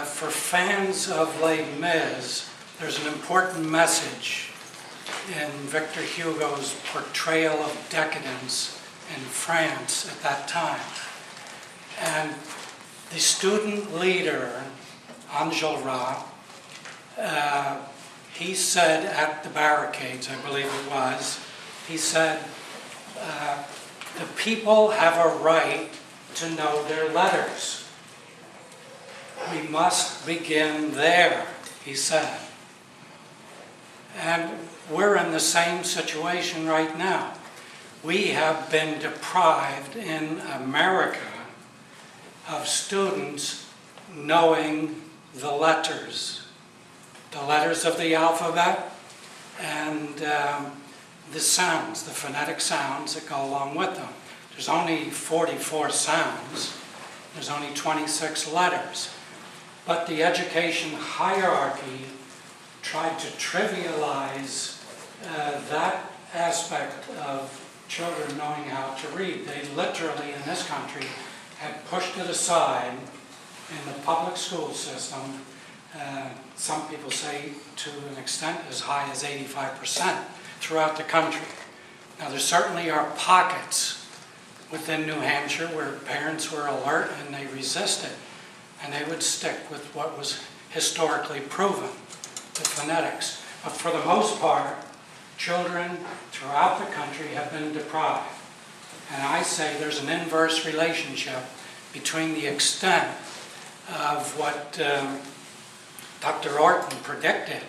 For fans of Les Mis, there's an important message in Victor Hugo's portrayal of decadence in France at that time. And the student leader, Enjolras, he said at the barricades, I believe it was, he said, the people have a right to know their letters. We must begin there, he said. And we're in the same situation right now. We have been deprived in America of students knowing the letters of the alphabet, and the sounds, the phonetic sounds that go along with them. There's only 44 sounds. There's only 26 letters. But the education hierarchy tried to trivialize that aspect of children knowing how to read. They literally, in this country, had pushed it aside in the public school system. Some people say to an extent as high as 85% throughout the country. Now, there certainly are pockets within New Hampshire where parents were alert and they resisted, and they would stick with what was historically proven, the phonetics. But for the most part, children throughout the country have been deprived. And I say there's an inverse relationship between the extent of what Dr. Orton predicted,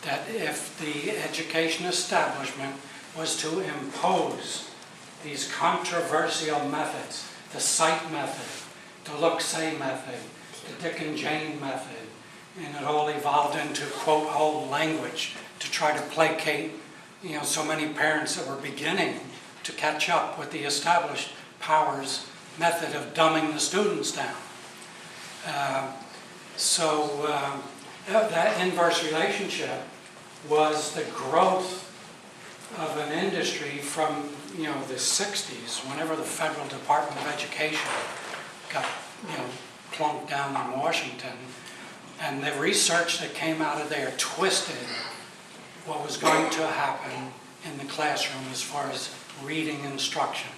that if the education establishment was to impose these controversial methods, the sight method, the look-say method, the Dick and Jane method, and it all evolved into, quote, whole language to try to placate, so many parents that were beginning to catch up with the established powers method of dumbing the students down. That inverse relationship was the growth of an industry from the 60s, whenever the Federal Department of Education got plunked down in Washington, and the research that came out of there twisted what was going to happen in the classroom as far as reading instruction.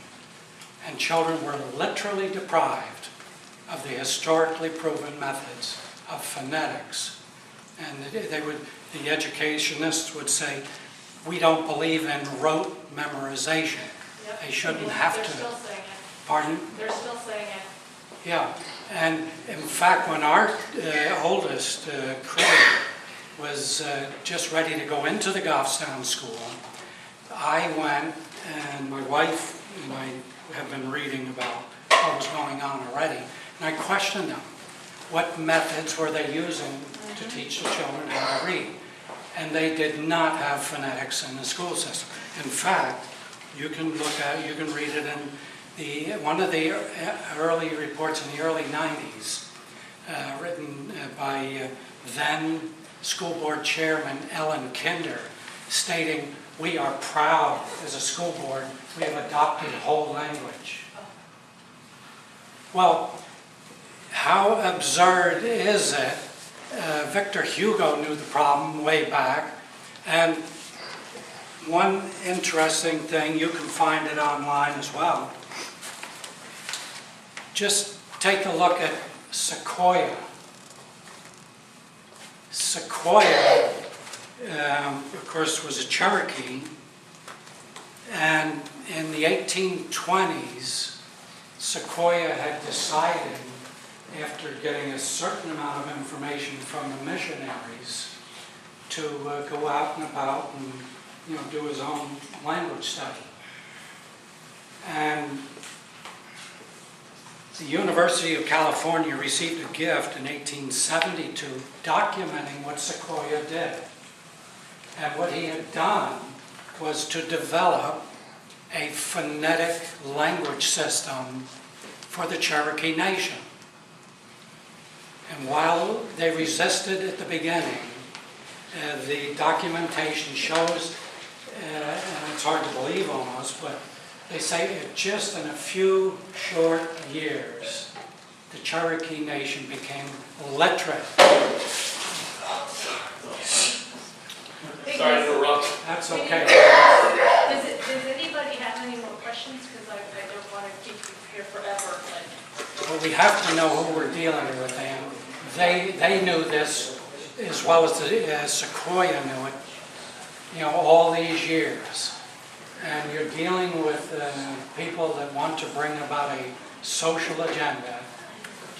And children were literally deprived of the historically proven methods of phonetics. And the educationists would say, we don't believe in rote memorization. Yep. They shouldn't have to. They're still saying it. Pardon? They're still saying it. Yeah, and in fact, when our oldest, Craig, was just ready to go into the Goffstown school, I went and my wife and I have been reading about what was going on already, and I questioned them. What methods were they using to teach the children how to read? And they did not have phonetics in the school system. In fact, you can read it in one of the early reports in the early 90s, written by then school board chairman Ellen Kinder, stating, "We are proud as a school board, we have adopted whole language." Well, how absurd is it? Victor Hugo knew the problem way back, and one interesting thing, you can find it online as well. Just take a look at Sequoia. Sequoia, of course, was a Cherokee, and in the 1820s, Sequoia had decided, after getting a certain amount of information from the missionaries, to go out and about and do his own language study. And the University of California received a gift in 1872 documenting what Sequoia did. And what he had done was to develop a phonetic language system for the Cherokee Nation. And while they resisted at the beginning, the documentation shows, and it's hard to believe almost, but they say that just in a few short years, the Cherokee Nation became literate. Sorry to interrupt. That's okay. Does anybody have any more questions? Because I don't want to keep you here forever. Well, we have to know who we're dealing with, and they knew this as well as Sequoia knew it, all these years. And you're dealing with people that want to bring about a social agenda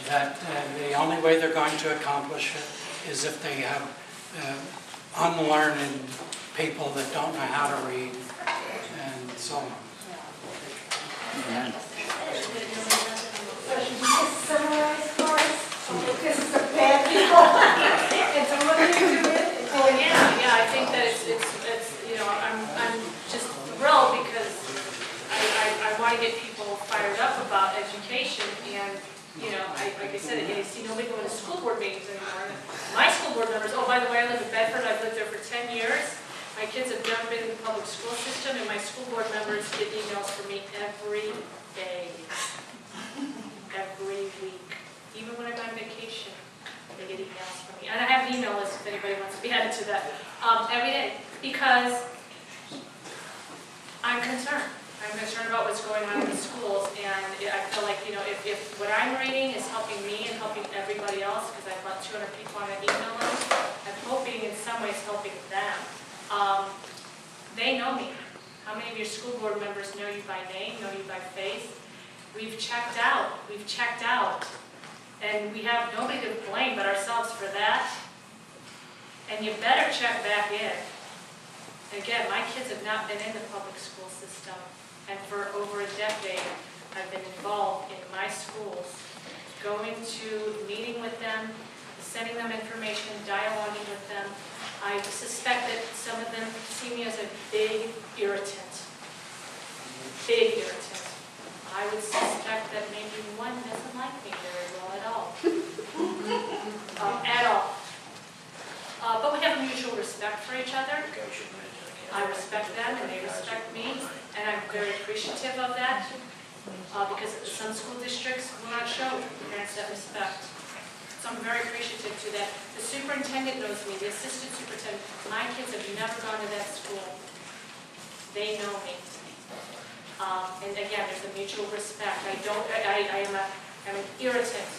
that the only way they're going to accomplish it is if they have unlearned people that don't know how to read and so on. Should you just summarize for us? Because it's a bad people. And so what do you do with it? Oh, yeah, I think that it's I'm just thrilled because I want to get people fired up about education, and like I said, you see nobody going to school board meetings anymore. My school board members, oh, by the way, I live in Bedford, I've lived there for 10 years. My kids have never been in the public school system, and my school board members get emails from me every day, every week. Even when I'm on vacation, they get emails from me. And I have an email list if anybody wants to be added to that, every day, because I'm concerned. I'm concerned about what's going on in the schools, and I feel like, if what I'm reading is helping me and helping everybody else, because I've got 200 people on an email list, I'm hoping in some ways helping them. They know me. How many of your school board members know you by name, know you by face? We've checked out. And we have nobody to blame but ourselves for that. And you better check back in. Again, my kids have not been in the public school system, and for over a decade, I've been involved in my schools, going to, meeting with them, sending them information, dialoguing with them. I suspect that some of them see me as a big irritant. Big irritant. I would suspect that maybe one doesn't like me very well at all. At all. But we have a mutual respect for each other. I respect them and they respect me, and I'm very appreciative of that because some school districts will not show parents that respect. So I'm very appreciative to that. The superintendent knows me, the assistant superintendent. My kids have never gone to that school. They know me. And again, there's a mutual respect. I'm an irritant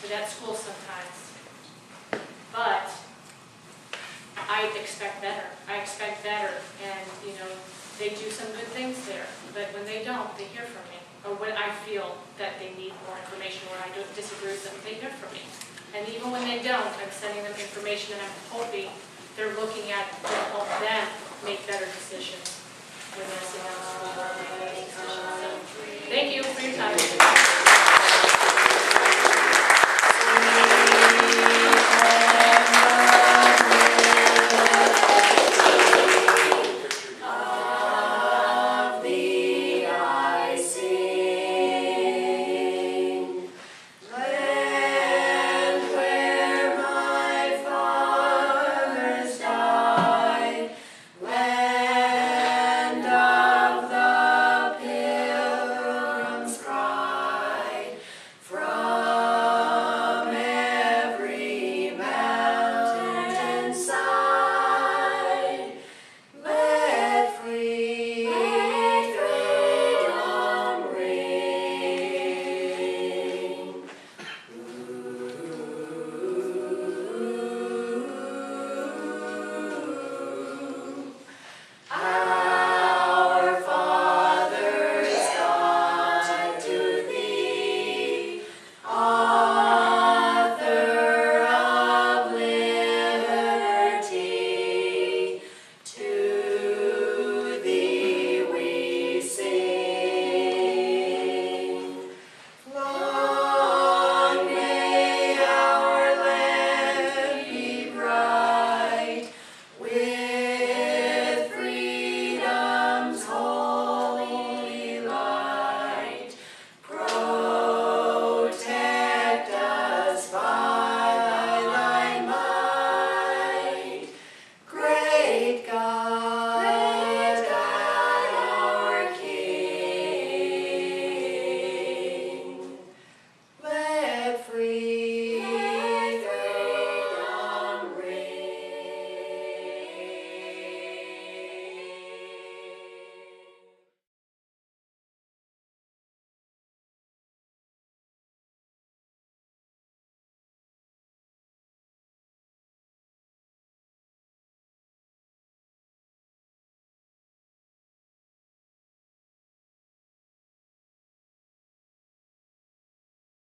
to that school sometimes. But I expect better. And they do some good things there. But when they don't, they hear from me. Or when I feel that they need more information or I don't disagree with them, they hear from me. And even when they don't, I'm sending them information and I'm hoping they're looking at to help them make better decisions.